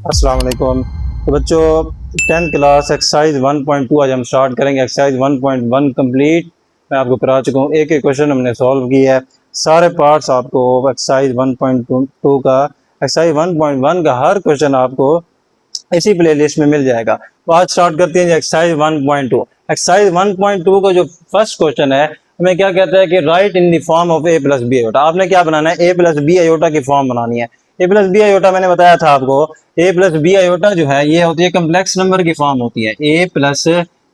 अस्सलाम वालेकुम। तो बच्चों 10th क्लास एक्सरसाइज 1.2 आज हम स्टार्ट करेंगे। एक्सरसाइज 1.1 कंप्लीट मैं आपको करा चुका हूँ। एक एक क्वेश्चन हमने सॉल्व किया है। सारे पार्ट्स आपको एक्सरसाइज 1.2 का एक्सरसाइज 1.1 का हर क्वेश्चन आपको इसी प्लेलिस्ट में मिल जाएगा। तो आज स्टार्ट करते हैं एक्सरसाइज 1.2। एक्सरसाइज 1.2 का जो फर्स्ट क्वेश्चन है हमें क्या कहता है कि write in the form of a plus b iota. आपने क्या बनाना है, ए प्लस बी आयोटा की फॉर्म बनानी है। ए प्लस बी आयोटा मैंने बताया था आपको, ए प्लस बी आयोटा जो है ये होती है कम्प्लेक्स नंबर की फॉर्म होती है। ए प्लस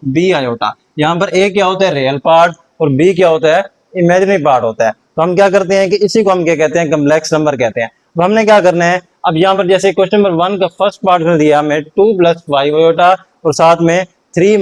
बी आयोटा, यहाँ पर ए क्या होता है रियल पार्ट और बी क्या होता है इमेजिनरी पार्ट होता है। तो हम क्या करते हैं कि इसी को हम क्या कहते हैं कम्प्लेक्स नंबर कहते हैं। तो हमने क्या करना है, अब यहाँ पर जैसे क्वेश्चन नंबर 1 का फर्स्ट पार्ट में दिया हमें 2 + 5 आयोटा और साथ में 3 -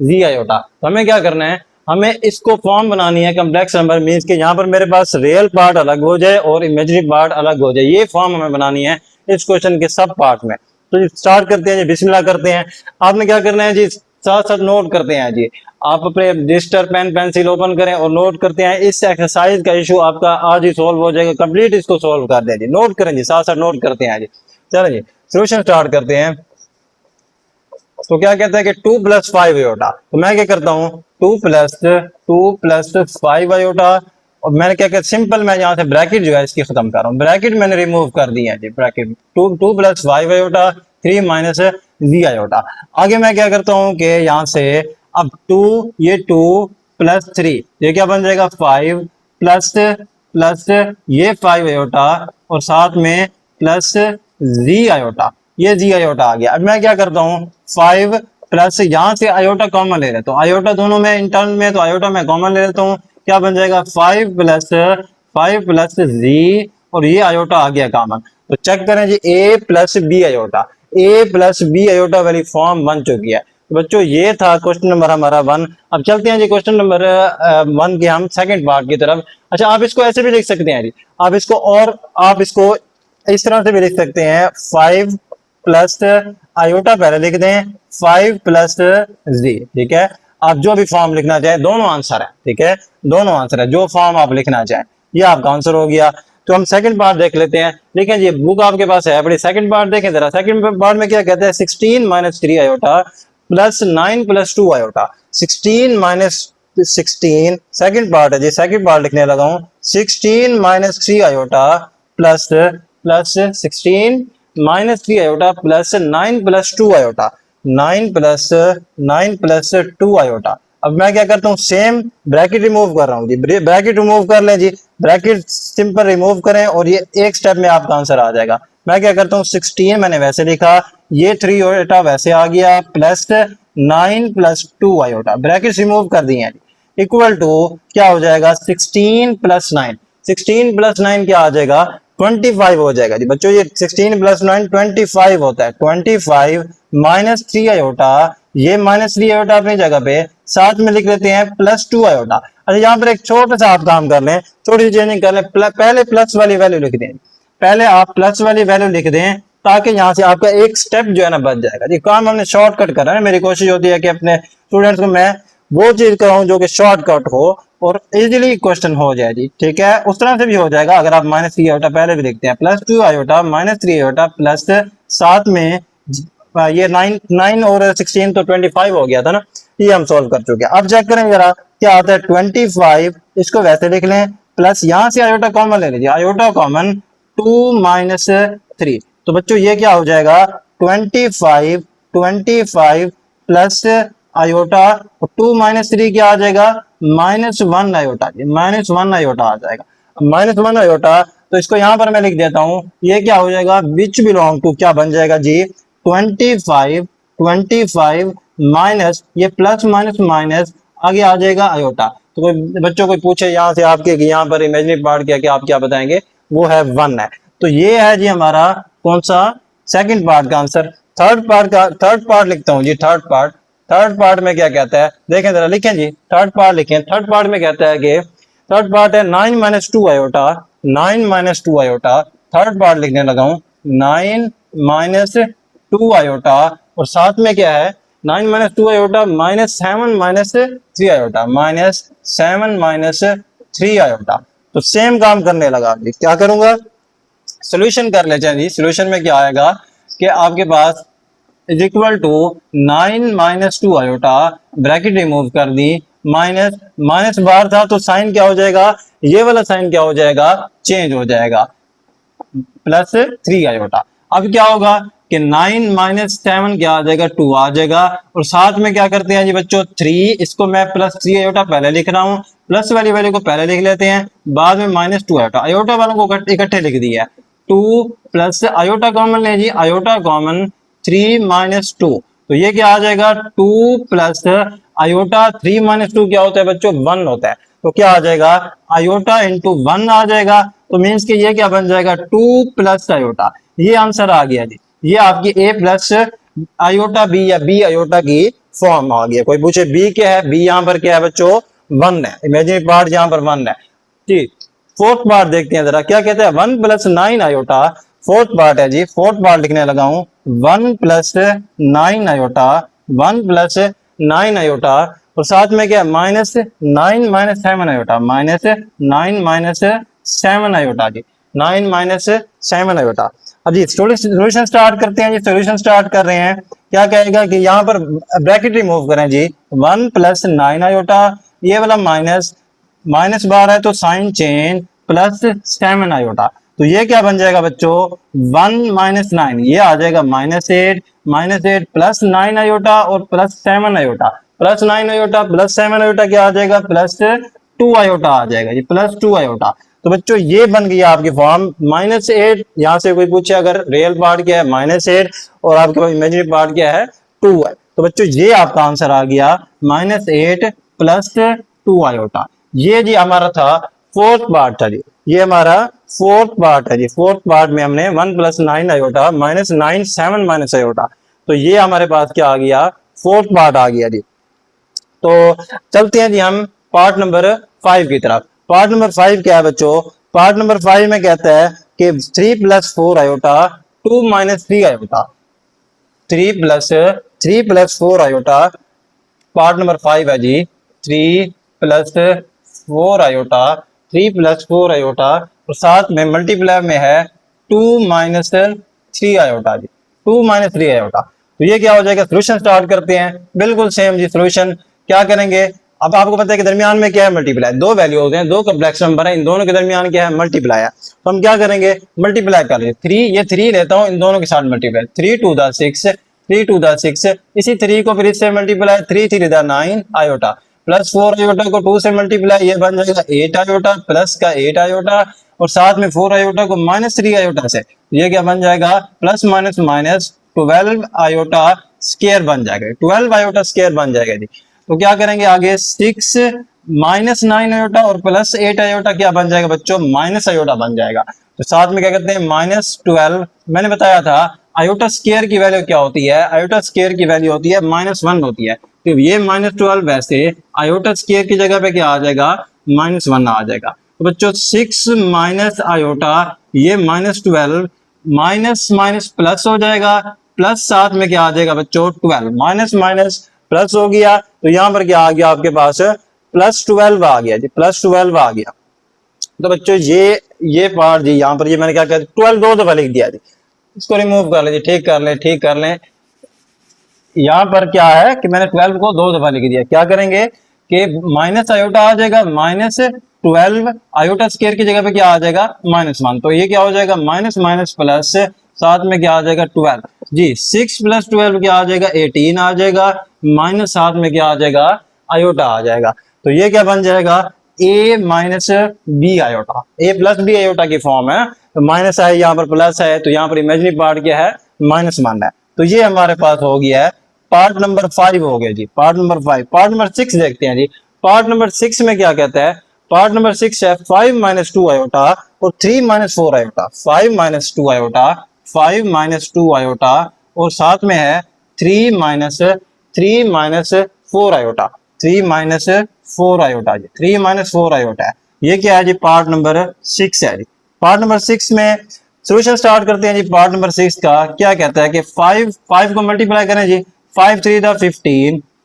z आयोटा। तो हमें क्या करना है, हमें इसको फॉर्म बनानी है कम्प्लेक्स नंबर, मींस कि यहाँ पर मेरे पास रियल पार्ट अलग हो जाए और इमेजिनरी पार्ट अलग हो जाए। ये फॉर्म हमें बनानी है इस क्वेश्चन के सब पार्ट में। तो स्टार्ट करते हैं जी, बिस्मिल्लाह करते हैं। आपने क्या करना है जी, साथ साथ नोट करते हैं जी। आप अपने रजिस्टर पेन पेंसिल ओपन करें और नोट करते हैं। इस एक्सरसाइज का इशू आपका आज ही सॉल्व हो जाएगा, कंप्लीट इसको सॉल्व कर दें जी। नोट करें जी, साथ साथ नोट करते हैं जी। चलो जी सोल्यूशन स्टार्ट करते हैं। तो क्या कहता है कि 2 + 5 आयोटा। तो मैं क्या करता हूँ 2 + 5 आयोटा, और मैंने क्या कहता सिंपल मैं यहाँ से ब्रैकेट जो है इसकी खत्म कर रहा हूँ। ब्रैकेट मैंने रिमूव कर दिया है जी। Bracket 2 + 5 iota 3 - z iota. आगे मैं क्या करता हूँ कि यहाँ से अब 2 ये 2 + 3 ये क्या बन जाएगा 5 प्लस ये 5 आयोटा और साथ में प्लस z आयोटा। ये जी आयोटा आ गया। अब मैं क्या करता हूँ 5 प्लस यहाँ से आयोटा कॉमन ले लेता हूँ। आयोटा दोनों में इंटर्न में, तो आयोटा में कॉमन ले लेता हूँ। क्या बन जाएगा 5 प्लस जी और ये आयोटा आ गया कॉमन। तो चेक करें जी, ए plus b iota, A plus b iota वाली फॉर्म बन चुकी है। तो बच्चों ये था क्वेश्चन नंबर हमारा 1। अब चलते हैं जी क्वेश्चन नंबर 1 के हम सेकंड पार्ट की तरफ। अच्छा, आप इसको ऐसे भी लिख सकते हैं जी, आप इसको और आप इसको इस तरह से भी लिख सकते हैं 5 प्लस आयोटा पहले लिख दें 5 प्लस जी। ठीक है, आप जो भी फॉर्म लिखना चाहें, दोनों आंसर है। ठीक है, दोनों आंसर है, जो फॉर्म आप लिखना चाहें ये आपका आंसर हो गया। तो हम सेकंड पार्ट देख लेते हैं। देखें जी बुक आपके पास है बड़ी, सेकंड पार्ट देखें जरा। सेकंड पार्ट में क्या कहते हैं 16 - 3 iota plus 9 + 2 iota. 16 - 16 second part है जी, सेकंड पार्ट लिखने लगा हूं 16 - 3 iota plus 16 - 3 iota plus 9 + 2 iota. 9 + 2 iota. अब मैं क्या करता हूँ सेम ब्रैकेट रिमूव कर रहा हूँ जी। ब्रैकेट रिमूव कर लें जी, ब्रैकेट सिंपल रिमूव करें और ये एक स्टेप में आपका आंसर आ जाएगा। मैं क्या करता हूँ 16 मैंने वैसे लिखा, ये 3 आयोटा वैसे आ गया, प्लस 9 + 2 आयोटा, ब्रैकेट रिमूव कर दिए हैं, इक्वल टू क्या हो जाएगा 16 + 9। 16 + 9 क्या आ जाएगा 25 हो जाएगा जी। बच्चों ये 16 + 9 25 होता है। 25 - 3 आयोटा, ये -3 आयोटा अपनी जगह पे, साथ में लिख लेते हैं +2 आयोटा। अच्छा, यहाँ पर एक छोटा सा आप काम कर लें, छोटी सी चेंजिंग कर लें। पहले प्लस वाली वैल्यू लिख दें, पहले आप प्लस वाली वैल्यू लिख दें ताकि यहाँ से आपका एक स्टेप जो है ना बच जाएगा जी। काम हमने शॉर्टकट करा है। मेरी कोशिश होती है कि अपने स्टूडेंट्स को मैं वो चीज कराऊं जो कि शॉर्टकट हो और इजीली क्वेश्चन हो जाए जी। ठीक है, उस तरह से भी हो जाएगा अगर आप -3 आयोटा पहले भी लिखते हैं, +2 आयोटा -3 आयोटा प्लस साथ में ये 9 और 16 तो 25 हो गया था ना, ये हम सॉल्व कर चुके हैं। अब चेक करें जरा क्या आता है 25, इसको वैसे लिख लें, प्लस यहां से आयोटा कॉमन ले लीजिए, आयोटा कॉमन 2 - 3। तो बच्चों ये क्या हो जाएगा 25 प्लस आयोटा और 2 - 3 क्या आ जाएगा -1 आयोटा, -1 आयोटा आ जाएगा। -1 आयोटा, तो इसको यहां पर मैं लिख देता हूं, ये क्या हो जाएगा विच बिलोंग टू, क्या बन जाएगा जी 25 माइनस ये प्लस माइनस माइनस आगे आ जाएगा आयोटा। तो कोई बच्चों को पूछे यहाँ से आपके यहाँ पर इमेजिनरी पार्ट क्या क्या आप क्या बताएंगे, वो है 1 है। तो ये है जी हमारा कौन सा सेकंड पार्ट का आंसर। थर्ड पार्ट लिखता हूँ जी। थर्ड पार्ट में क्या कहता है देखें जरा, लिखें जी थर्ड पार्ट लिखें। थर्ड पार्ट में कहता है कि थर्ड पार्ट है 9 - 2 आयोटा, 9 - 2 आयोटा। थर्ड पार्ट लिखने लगा हूं 9 - 2 आयोटा और साथ में क्या है 9 - 2 आयोटा -7 - 3 आयोटा, -7 - 3 आयोटा। तो सेम काम करने लगा। क्या करूंगा सॉल्यूशन कर लेते हैं जी। सॉल्यूशन में क्या आएगा कि आपके पास is equal to 9 minus 2 iota, bracket remove कर दी, माइनस माइनस बाहर था तो साइन क्या हो जाएगा, ये वाला साइन क्या हो जाएगा, चेंज हो जाएगा, प्लस 3 आयोटा। अब क्या होगा कि 9 माइनस 7 क्या आ जाएगा, 2 आ जाएगा, और साथ में क्या करते हैं जी बच्चों 3, इसको मैं प्लस 3 आयोटा पहले लिख रहा हूं, प्लस वाली वैल्यू को पहले लिख लेते हैं, बाद में माइनस 2 आयोटा, आयोटा वालों को इकट्ठे लिख दिया, 2 प्लस आयोटा कॉमन ले जी, आयोटा कॉमन 3 माइनस 2, तो ये क्या आ जाएगा 2 प्लस आयोटा 3 माइनस 2 क्या होता है बच्चों, 1 होता है, तो क्या आ जाएगा आयोटा इंटू 1 आ जाएगा, तो मीन्स कि ये क्या बन जाएगा 2 प्लस आयोटा, ये आंसर आ गया जी, ये आपकी a प्लस आयोटा बी या बी आयोटा की फॉर्म आ गया। कोई पूछे b क्या है, b यहाँ पर क्या है बच्चों 1 है, इमेजिनरी पार्ट यहाँ पर 1 है जी। फोर्थ पार्ट देखते हैं जरा, क्या कहते हैं 1 प्लस 9 आयोटा, फोर्थ पार्ट है जी, फोर्थ पार्ट लिखने लगा हूं, 1 प्लस 9 आयोटा, 1 प्लस 9 आयोटा, और साथ में क्या minus 9 minus 7 iota, minus 9 minus 7 iota जी, 9 माइनस 7 आयोटा। अब जी सोल्यूशन स्टार्ट करते हैं जी, सोल्यूशन स्टार्ट कर रहे हैं, क्या कहेगा कि यहाँ पर ब्रैकेट रिमूव करें जी, 1 प्लस 9 आयोटा, ये वाला माइनस माइनस बार है तो साइन चेंज, प्लस 7 आयोटा, तो ये क्या बन जाएगा बच्चों 1 माइनस 9, ये आ जाएगा माइनस 8 प्लस 9 आयोटा और plus 7 iota, plus 9 iota plus 7 iota क्या आ जाएगा, प्लस 2 आयोटा आ जाएगा जी, प्लस 2 आयोटा। तो बच्चों ये बन गया आपकी फॉर्म, -8, यहाँ से कोई पूछे अगर रियल पार्ट क्या है -8 और आपके पास इमेजिनरी पार्ट क्या है 2 है, तो बच्चों ये आपका आंसर आ गया -8 प्लस 2 आयोटा। ये जी हमारा था फोर्थ पार्ट था जी, ये हमारा फोर्थ पार्ट है जी, फोर्थ पार्ट में हमने 1 plus 9 iota minus 9 7 minus iota, तो ये हमारे पास क्या आ गया, फोर्थ पार्ट आ गया जी। तो चलते हैं जी हम पार्ट नंबर 5 की तरफ। पार्ट नंबर 5 क्या है बच्चों, पार्ट नंबर 5 में कहता है कि 3 plus 4 iota 2 minus 3 iota, 3 plus 4 iota, part number 5 है जी, 3 प्लस 4 आयोटा, 3 प्लस 4 आयोटा, और साथ में मल्टीप्लाई में है 2 माइनस 3 आयोटा जी, 2 माइनस 3 आयोटा, तो ये क्या हो जाएगा, सोल्यूशन स्टार्ट करते हैं, बिल्कुल सेम जी सोल्यूशन क्या करेंगे। अब आपको पता है कि दरमियान में क्या है मल्टीप्लाई, दो वैल्यूज हैं, दो कॉम्प्लेक्स नंबर है, इन दोनों के दरमियान क्या है मल्टीप्लाई है, तो हम क्या करेंगे मल्टीप्लाई कर लेंगे, 3 ये 3 लेता हूं इन दोनों के साथ multiply, 3 to the 6, 3 to the 6, इसी 3 को फिर इससे multiply, 3 3 the 9 iota, plus 4 iota को 2 से मल्टीप्लाई, ये बन जाएगा 8 आयोटा, प्लस का 8 आयोटा, और साथ में 4 आयोटा को माइनस 3 आयोटा से, ये क्या बन जाएगा plus minus minus 12 iota square बन जाएगा, 12 आयोटा स्क्वायर बन जाएगा जी। तो क्या करेंगे आगे 6 माइनस 9 आयोटा और प्लस 8 आयोटा क्या बन जाएगा बच्चों, माइनस आयोटा बन जाएगा, तो साथ में क्या करते हैं -12, मैंने बताया था आयोटा स्क्वायर की वैल्यू क्या होती है, आयोटा स्क्वायर की वैल्यू होती है -1 होती है, तो ये -12 वैसे आयोटा स्क्वायर की जगह पे क्या आ जाएगा -1 आ जाएगा, तो बच्चों 6 माइनस आयोटा, ये -12 माइनस माइनस प्लस हो जाएगा, प्लस साथ में क्या आ जाएगा बच्चों 12, माइनस माइनस प्लस हो गया, तो यहां पर क्या आ गया आपके पास +12 आ गया जी, +12 आ गया। तो बच्चों ये पार्ट जी यहाँ पर ये मैंने क्या किया 12 दो दफा लिख दिया जी, इसको रिमूव कर ले जी, ठीक कर लें। यहाँ पर क्या है कि मैंने 12 को दो दफा लिख दिया, क्या करेंगे कि माइनस आयोटा आ जाएगा, -12 आयोटा स्क्वायर की जगह पे क्या आ जाएगा -1, तो ये क्या हो जाएगा माइनस माइनस प्लस, साथ में क्या आ जाएगा 12 जी, 6 प्लस 12 क्या आ जाएगा 18 आ जाएगा, माइनस साथ में क्या आ जाएगा आयोटा आ जाएगा, तो ये क्या बन जाएगा a minus b iota, a plus b iota की फॉर्म है, तो माइनस है यहाँ पर प्लस है, तो यहाँ पर इमेजिनरी पार्ट क्या है -1 है, तो ये हमारे पास हो गया है पार्ट नंबर 5 हो गया जी, पार्ट नंबर 5। पार्ट नंबर 6 देखते हैं जी, पार्ट नंबर 6 में क्या कहता है, पार्ट नंबर 6 है 5 माइनस 2 आयोटा और 3 minus 4 iota, 5 minus 2 iota, 5 minus 2 iota, और साथ में है 3 माइनस 4 आयोटा, 3 माइनस 4 आयोटा जी, 3 माइनस 4 आयोटा है, ये क्या है जी पार्ट नंबर 6 है जी। पार्ट नंबर 6 में सोल्यूशन स्टार्ट करते हैं जी, पार्ट नंबर 6 का क्या कहता है कि 5 को मल्टीप्लाई करें जी, 5 3 द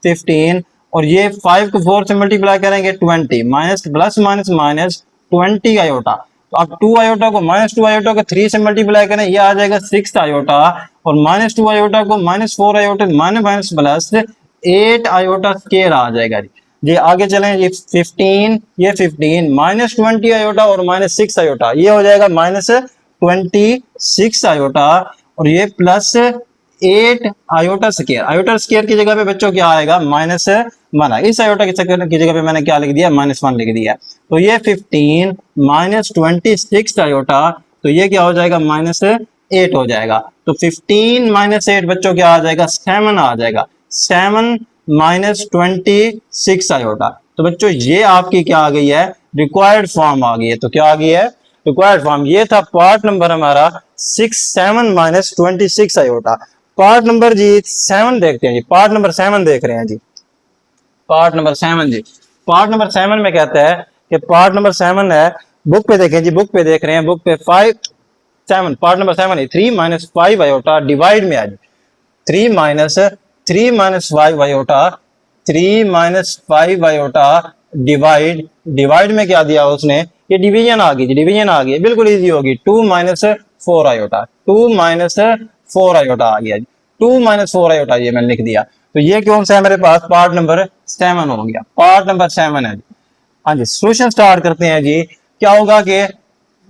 15, और ये 5 को 4 से मल्टीप्लाई करेंगे 20, minus plus minus minus 20 iota, तो अब 2 आयोटा को -2 आयोटा को 3 से मल्टीप्लाई करें, ये आ जाएगा 6 आयोटा, और -2 आयोटा को -4 iota minus plus 8 iota square आ जाएगा जी। जी आगे चलें, ये 15, ये 15 -20 आयोटा और -6 आयोटा, ये हो जाएगा -26 आयोटा, और ये +8 आयोटा स्क्वायर। आयोटा स्क्वायर की जगह पे बच्चों क्या आएगा, -1। इस आयोटा की जगह पे मैंने क्या लिख दिया, -1 लिख दिया। तो ये 15 -26 आयोटा, तो ये क्या हो जाएगा, -8 हो जाएगा। तो 15 -8 बच्चों क्या आ जाएगा, 7 आ जाएगा। 7 -26 आयोटा। तो बच्चों ये आपकी क्या आ गई है, रिक्वायर्ड फॉर्म आ गई है। तो क्या आ गई है, रिक्वायर्ड फॉर्म। ये था पार्ट नंबर हमारा 7 -26 आयोटा। पार्ट नंबर जी 7 देखते हैं जी, पार्ट नंबर 7 देख रहे हैं जी, पार्ट नंबर 7 जी। पार्ट नंबर 7 में कहता है कि पार्ट नंबर 7 है, बुक पे देखें जी, बुक पे देख रहे हैं, बुक पे 7 पार्ट नंबर 7 है 3 -5 आयोटा डिवाइड में आज 3 -5 आयोटा, 3 -5 आयोटा डिवाइड में क्या दिया उसने, ये डिवीजन आ गई, डिवीजन आ गई, बिल्कुल इजी होगी। 2 -4 आयोटा, 2 -4 आयोटा आ गया जी, 2 -4 आयोटा ये मैंने लिख दिया। तो ये कौन सा है मेरे पास, पार्ट नंबर 7 हो गया, पार्ट नंबर 7 है जी। हाँ जी, सोल्यूशन स्टार्ट करते हैं जी। क्या होगा कि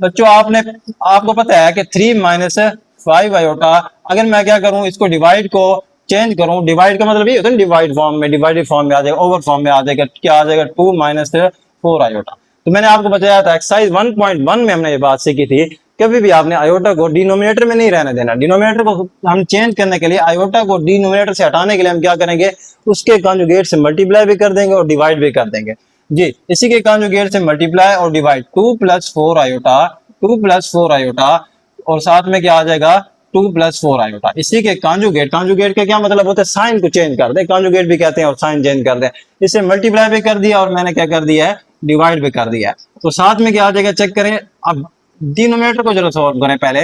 बच्चों आपको पता है कि 3 -5 आयोटा, अगर मैं क्या करूं, इसको डिवाइड को चेंज करूं, डिवाइड का मतलब ये होता है डिवाइड फॉर्म में, डिवाइडेड फॉर्म में आ जाएगा, ओवर फॉर्म में आ जाएगा, क्या आ जाएगा, 2 -4 आयोटा। तो मैंने आपको बताया था एक्सरसाइज 1.1 में हमने ये बात सीखी थी, कभी भी आपने आयोटा को डिनोमिनेटर में नहीं रहने देना। डिनोमिनेटर को हम चेंज करने के लिए, आयोटा को डिनोमिनेटर से हटाने के लिए हम क्या करेंगे, उसके कॉन्जुगेट से मल्टीप्लाई भी कर देंगे और डिवाइड भी कर देंगे जी। इसी के कॉन्जुगेट से मल्टीप्लाई और डिवाइड, 2 + 4 आयोटा, 2 + 4 आयोटा, और साथ में क्या आ जाएगा, 2 + 4 आयोटा। इसी के कॉन्जुगेट, कॉन्जुगेट का क्या मतलब होता है, साइन को चेंज कर दे, कॉन्जुगेट भी कहते हैं और साइन चेंज कर दे। इसे मल्टीप्लाई भी कर दिया और मैंने क्या कर दिया है, डिवाइड भी कर दिया है। तो साथ में क्या आ जाएगा, चेक करें। अब डिनोमिनेटर को जरा सॉल्व करें पहले।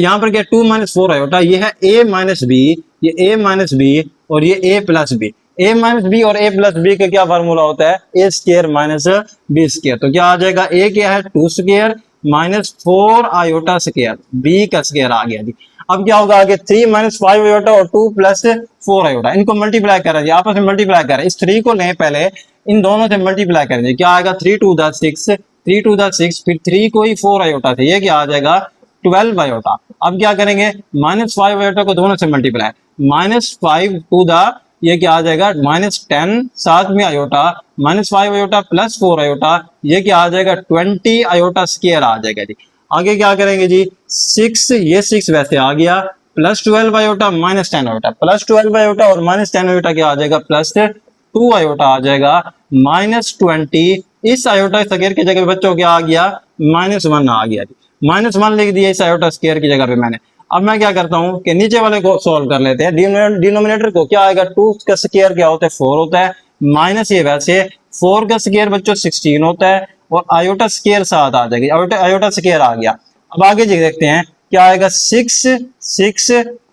यहाँ पर क्या 2 -4 आयोटा, ये है a - b, ये a - b और ये a + b। a - b और a + b का क्या फार्मूला होता है, a² - b स्क्वायर। तो क्या आ जाएगा, a क्या है 2 स्क्वायर -4 आयोटा स्क्वायर, b का स्क्वायर आ गया जी। अब क्या होगा आगे, 3 -5 आयोटा और 2 + 4 आयोटा, इनको मल्टीप्लाई करें जी, आपस में मल्टीप्लाई करें। इस 3 को लें पहले, इन दोनों से मल्टीप्लाई करेंगे, क्या आएगा, 3 × 6, 3 × 6, फिर 3 को ही 4 आयोटा थे, ये क्या आ जाएगा, 12 आयोटा। अब क्या करेंगे, -5 आयोटा को दोनों से मल्टीप्लाई, -5 × ये क्या आ जाएगा, -10, साथ में आयोटा, -5 आयोटा + 4 आयोटा, ये क्या आ जाएगा, 20 आयोटा स्क्वायर आ जाएगा जी। आगे क्या करेंगे जी, 6, ये 6 वैसे आ गया, +12 आयोटा -10 आयोटा, +12 आयोटा और -10 आयोटा क्या आ जाएगा, +2 आयोटा आ जाएगा, -20, इस आयोटा स्क्वायर की जगह बच्चों क्या आ गया, -1 आ गया जी, -1 लिख दिया इस आयोटा स्क्वायर की जगह पे मैंने। अब मैं क्या करता हूं कि नीचे वाले को सॉल्व कर लेते हैं। डिनोमिनेटर को क्या आएगा, 2 का स्क्वायर क्या होता है, 4 होता है, माइनस ये वैसे 4 का स्क्वायर बच्चों 16 होता है, और आयोटा स्क्वायर 7 आ जाएगी, आयोटा स्क्वायर आ गया। अब आगे जी देखते हैं क्या आएगा, 6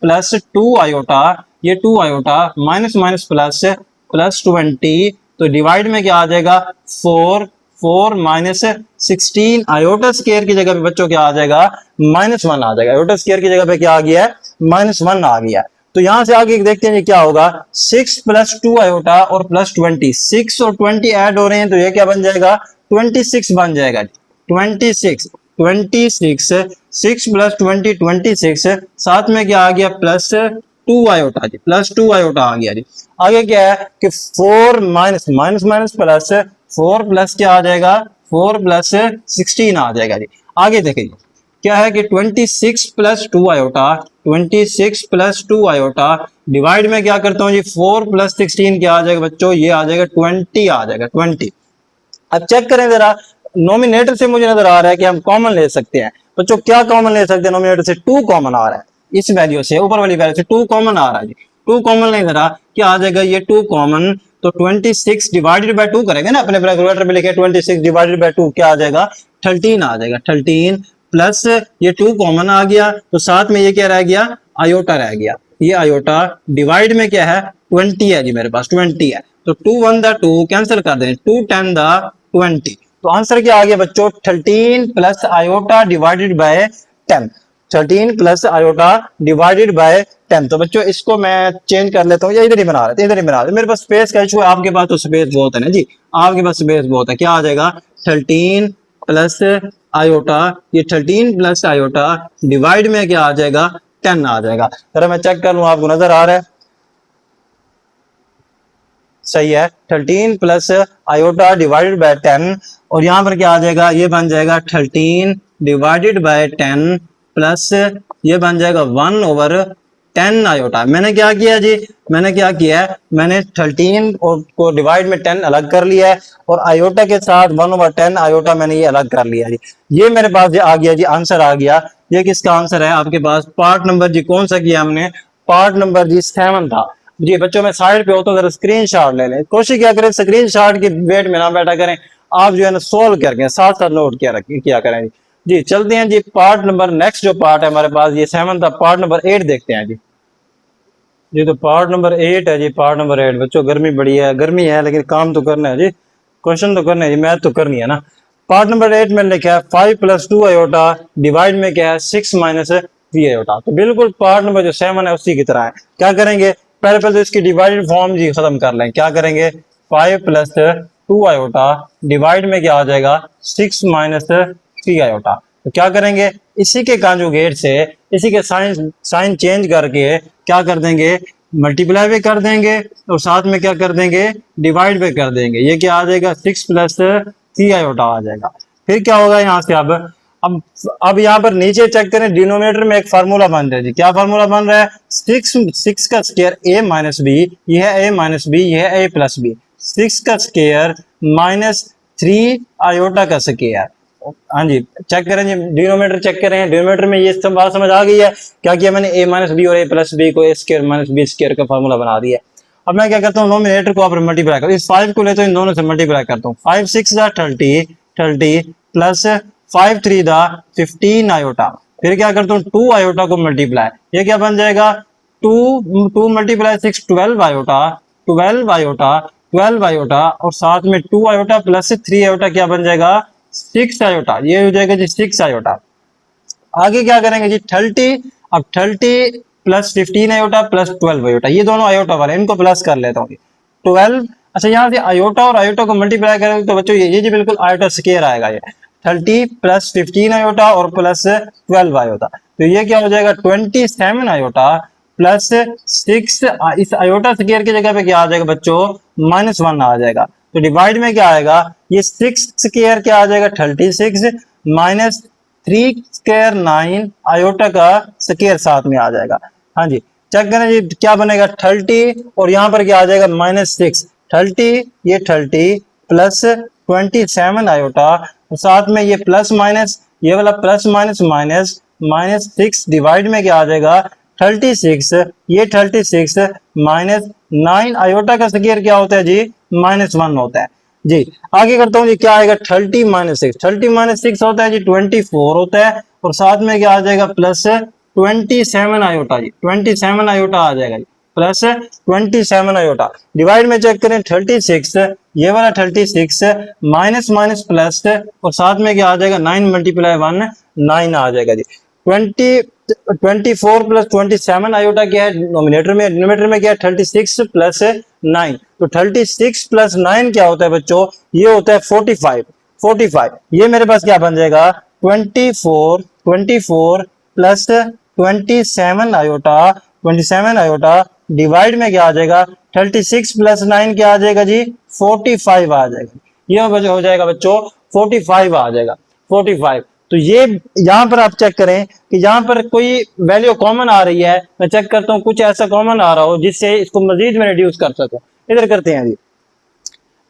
+ 2 आयोटा, ये 2 आयोटा, माइनस माइनस प्लस +20, तो डिवाइड में क्या आ जाएगा, 4 -16 आयोटा स्क्वायर की जगह पे बच्चों क्या आ जाएगा, -1 आ जाएगा। आयोटा स्क्वायर की जगह पे क्या आ गया है, -1 आ गया। तो यहां से आगे देखते हैं क्या होगा, 6 + 2 आयोटा और +20, 6 और 20 ऐड हो रहे हैं, तो ये क्या बन जाएगा, 26 बन जाएगा। 26 6 + 20 26, साथ में क्या आ गया, +2 आयोटा जी, +2 आयोटा आ गया जी। आगे क्या है कि 4 माइनस प्लस 4 प्लस क्या आ जाएगा, 4 + 16 आ जाएगा जी। आगे देखिए क्या है कि 26 + 2 आयोटा, 26 + 2 आयोटा डिवाइड में क्या करता हूं जी, 4 + 16 क्या आ जाएगा बच्चों, ये आ जाएगा 20 आ जाएगा 20। अब चेक करें जरा, नोमिनेटर से मुझे नजर आ रहा है कि हम कॉमन ले सकते हैं बच्चों। क्या कॉमन ले सकते हैं, नोमिनेटर से 2 कॉमन आ रहा है, इस वैल्यू से, ऊपर वाली वैल्यू से 2 कॉमन आ रहा है जी। 2 कॉमन नहीं जरा, क्या आ जाएगा, ये 2 कॉमन, तो 26 डिवाइडेड बाय 2 करेंगे ना, अपने कैलकुलेटर में लिखे 26 डिवाइडेड बाय 2 क्या आ जाएगा, 13 आ जाएगा। 13 प्लस ये 2 कॉमन आ गया, तो साथ में ये क्या रह गया, आयोटा रह गया। ये आयोटा डिवाइड में क्या है, 20 है जी, मेरे पास 20 है, तो 2 1 द 2 कैंसिल कर दें, 2 10 द 20, तो आंसर क्या आ गया बच्चों, 13 + iota divided bye 10। 13 plus iota divided bye 10। तो बच्चों इसको मैं चेंज कर लेता हूँ, या इधर ही बना रहे थे, इधर ही बना रहे, मेरे पास स्पेस का इशू है, आपके पास तो स्पेस बहुत है ना जी, आपके पास स्पेस बहुत है। क्या आ जाएगा 13 प्लस आयोटा, ये 13 प्लस आयोटा डिवाइड में क्या आ जाएगा 10 आ जाएगा। जरा मैं चेक कर लूं, आपको नजर आ रहा है? सही है, 13 प्लस आयोटा डिवाइडेड बाय 10, और यहां पर क्या आ जाएगा, ये बन जाएगा 13 डिवाइडेड बाय 10 प्लस ये बन जाएगा 1/10 आयोटा। मैंने क्या किया जी, मैंने क्या किया है, मैंने 13 को डिवाइड में 10 अलग कर लिया है, और आयोटा के साथ 1/10 आयोटा मैंने ये अलग कर लिया जी। ये मेरे पास आ गया जी, आंसर आ गया। ये किसका आंसर है आपके पास? पार्ट नंबर जी कौन सा किया हमने? पार्ट नंबर जी 7 था जी। बच्चों में साइड पे हो तो जरा स्क्रीन शॉट ले लें, कोशिश क्या करें स्क्रीन शॉट की वेट में ना बैठा करें, आप जो है ना सोल्व करके साथ साथ नोट किया करें जी। चलते हैं जी पार्ट नंबर, नेक्स्ट जो पार्ट है हमारे पास ये 7 था, पार्ट नंबर 8 देखते हैं जी। जी तो पार्ट नंबर 8 है जी, पार्ट नंबर 8। बच्चों गर्मी बड़ी है, गर्मी है लेकिन काम तो करना है जी, क्वेश्चन तो करना है जी, मैथ तो करनी है ना। पार्ट नंबर 8 में लिखा है 5 प्लस 2 आयोटा डिवाइड में क्या है 6 माइनस 3 आयोटा। तो बिल्कुल पार्ट नंबर जो 7 है उसी की तरह है। क्या करेंगे, पहले पहले तो इसकी डिवाइडेड फॉर्म जी खत्म कर लें। क्या करेंगे, 5 प्लस 2 आयोटा डिवाइड में क्या आ जाएगा 6 माइनस 3 आयोटा। तो क्या करेंगे, इसी के कॉन्जुगेट से, इसी के साइन साइन चेंज करके क्या कर देंगे, मल्टीप्लाई भी कर देंगे, और साथ में क्या कर देंगे, डिवाइड भी कर देंगे। ये क्या आ जाएगा 6 प्लस 3 आयोटा आ जाएगा। फिर क्या होगा यहाँ से, अब यहाँ पर नीचे चेक करें, डिनोमिनेटर में एक फार्मूला बन रहा है जी। क्या फार्मूला बन रहा है, 6 का स्क्वायर a माइनस बी, यह है a माइनस बी, यह है a प्लस बी, 6 का स्क्वायर माइनस 3 आयोटा का स्क्वायर। हाँ जी चेक करें जी, डिनोमिनेटर चेक करें, डिनोमिनेटर में ये सब बात समझ आ गई है। क्या किया मैंने, a माइनस बी और a प्लस बी को a square minus b square का फार्मूला बना दिया। अब मैं क्या करता हूँ, नोमिनेटर को आप मल्टीप्लाई करो, इस 5 को लेते इन दोनों से मल्टीप्लाई करता हूँ। 5 6 30 प्लस 5 3 15 आयोटा। फिर क्या करता हूँ 2 आयोटा को मल्टीप्लाई, ये क्या बन जाएगा 2 मल्टीप्लाई 6 12 आयोटा, 12 आयोटा, 12 आयोटा, और साथ में 2 आयोटा प्लस 3 आयोटा क्या बन जाएगा 6 आयोटा। ये हो जाएगा जी 6 आयोटा। आगे क्या करेंगे जी 30, अब 30 प्लस 15 आयोटा प्लस 12 आयोटा, ये दोनों आयोटा वाले इनको प्लस कर लेता हूँ 12। अच्छा यहाँ से आयोटा और आयोटा को मल्टीप्लाई करेंगे तो बच्चों ये जी बिल्कुल आयोटा स्क्वायर आएगा, ये 30 प्लस 15 आयोटा और प्लस 12 आयोटा, तो ये क्या हो जाएगा 27 आयोटा प्लस 6। इस आयोटा स्क्वायर की जगह पे क्या आ जाएगा बच्चों, -1 आ जाएगा। तो डिवाइड में क्या आएगा, ये 6 स्क्वायर क्या आ जाएगा 36 माइनस 3 स्क्वायर 9 आयोटा का स्क्वायर साथ में आ जाएगा। हाँ जी चेक करें जी क्या बनेगा 30, और यहाँ पर क्या आ जाएगा -6, 30 ये 30 प्लस 27 आयोटा, साथ में ये प्लस माइनस, ये वाला प्लस माइनस माइनस -6 डिवाइड में क्या आ जाएगा 36, ये 36 माइनस 9 आयोटा का स्क्वायर क्या होता है जी -1 होता है जी। आगे करता हूँ जी, क्या आएगा 30 माइनस 6, 30 माइनस 6 होता है जी 24 होता है, और साथ में क्या आ जाएगा प्लस 27 आयोटा जी, 27 आयोटा आ जाएगा जी, प्लस 27 आयोटा। डिवाइड में चेक करें 36, ये वाला 36 माइनस माइनस प्लस, और साथ में क्या आ जाएगा 9 मल्टीप्लाई 1 9 आ जाएगा जी। 24 प्लस 27 आयोटा क्या है नोमिनेटर में, डिनोमिनेटर में क्या है 36 प्लस 9, तो 36 प्लस 9 क्या होता है बच्चों, ये होता है 45। ये मेरे पास क्या बन जाएगा 24 प्लस 27 आयोटा, 27 आयोटा डिवाइड में क्या आ जाएगा 36 प्लस 9 क्या आ जाएगा जी 45 आ जाएगा। ये हो जाएगा बच्चों 45 आ जाएगा 45। तो ये यहाँ पर आप चेक करें कि यहाँ पर कोई वैल्यू कॉमन आ रही है, मैं चेक करता हूँ कुछ ऐसा कॉमन आ रहा हो जिससे इसको मजीद में रिड्यूस कर सकूं। इधर करते हैं जी,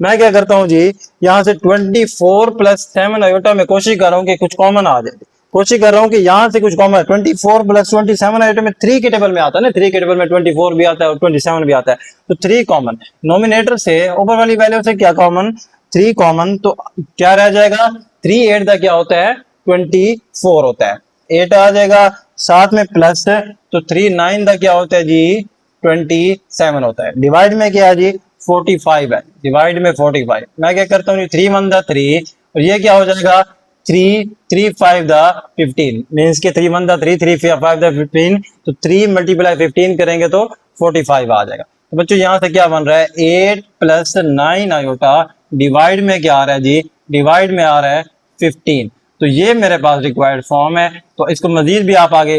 मैं क्या करता हूँ जी यहाँ से 24 प्लस 7 आयोटा में कोशिश कर रहा हूँ कि कुछ कॉमन आ जाए, कोशिश कर रहा हूँ कि यहाँ से कुछ कॉमन, 24 प्लस 27 आयोटा में 3 के टेबल में आता है ना, 3 के टेबल में 24 भी आता है और 27 भी आता है, तो 3 कॉमन, नोमिनेटर से ऊपर वाली वैल्यू से क्या कॉमन 3 कॉमन, तो क्या रह जाएगा 3 8 का क्या होता है 24 होता है, 8 आ जाएगा, साथ में प्लस तो 3 9 का क्या होता है जी 27 होता है। डिवाइड में क्या है जी 45 है, डिवाइड में 45, मैं क्या करता हूँ 3 1 3, और ये क्या हो जाएगा 3 दा 15 मीन्स के 3 1 दा 3 3 5 दा 15, तो 3 मल्टीप्लाई 15 करेंगे तो 45 आ जाएगा। तो बच्चों यहाँ से क्या बन रहा है 8 प्लस 9 आयोटा डिवाइड में क्या आ रहा है जी, डिवाइड में आ रहा है 15। तो ये मेरे पास रिक्वायर्ड फॉर्म है। तो इसको मजीद भी आप आगे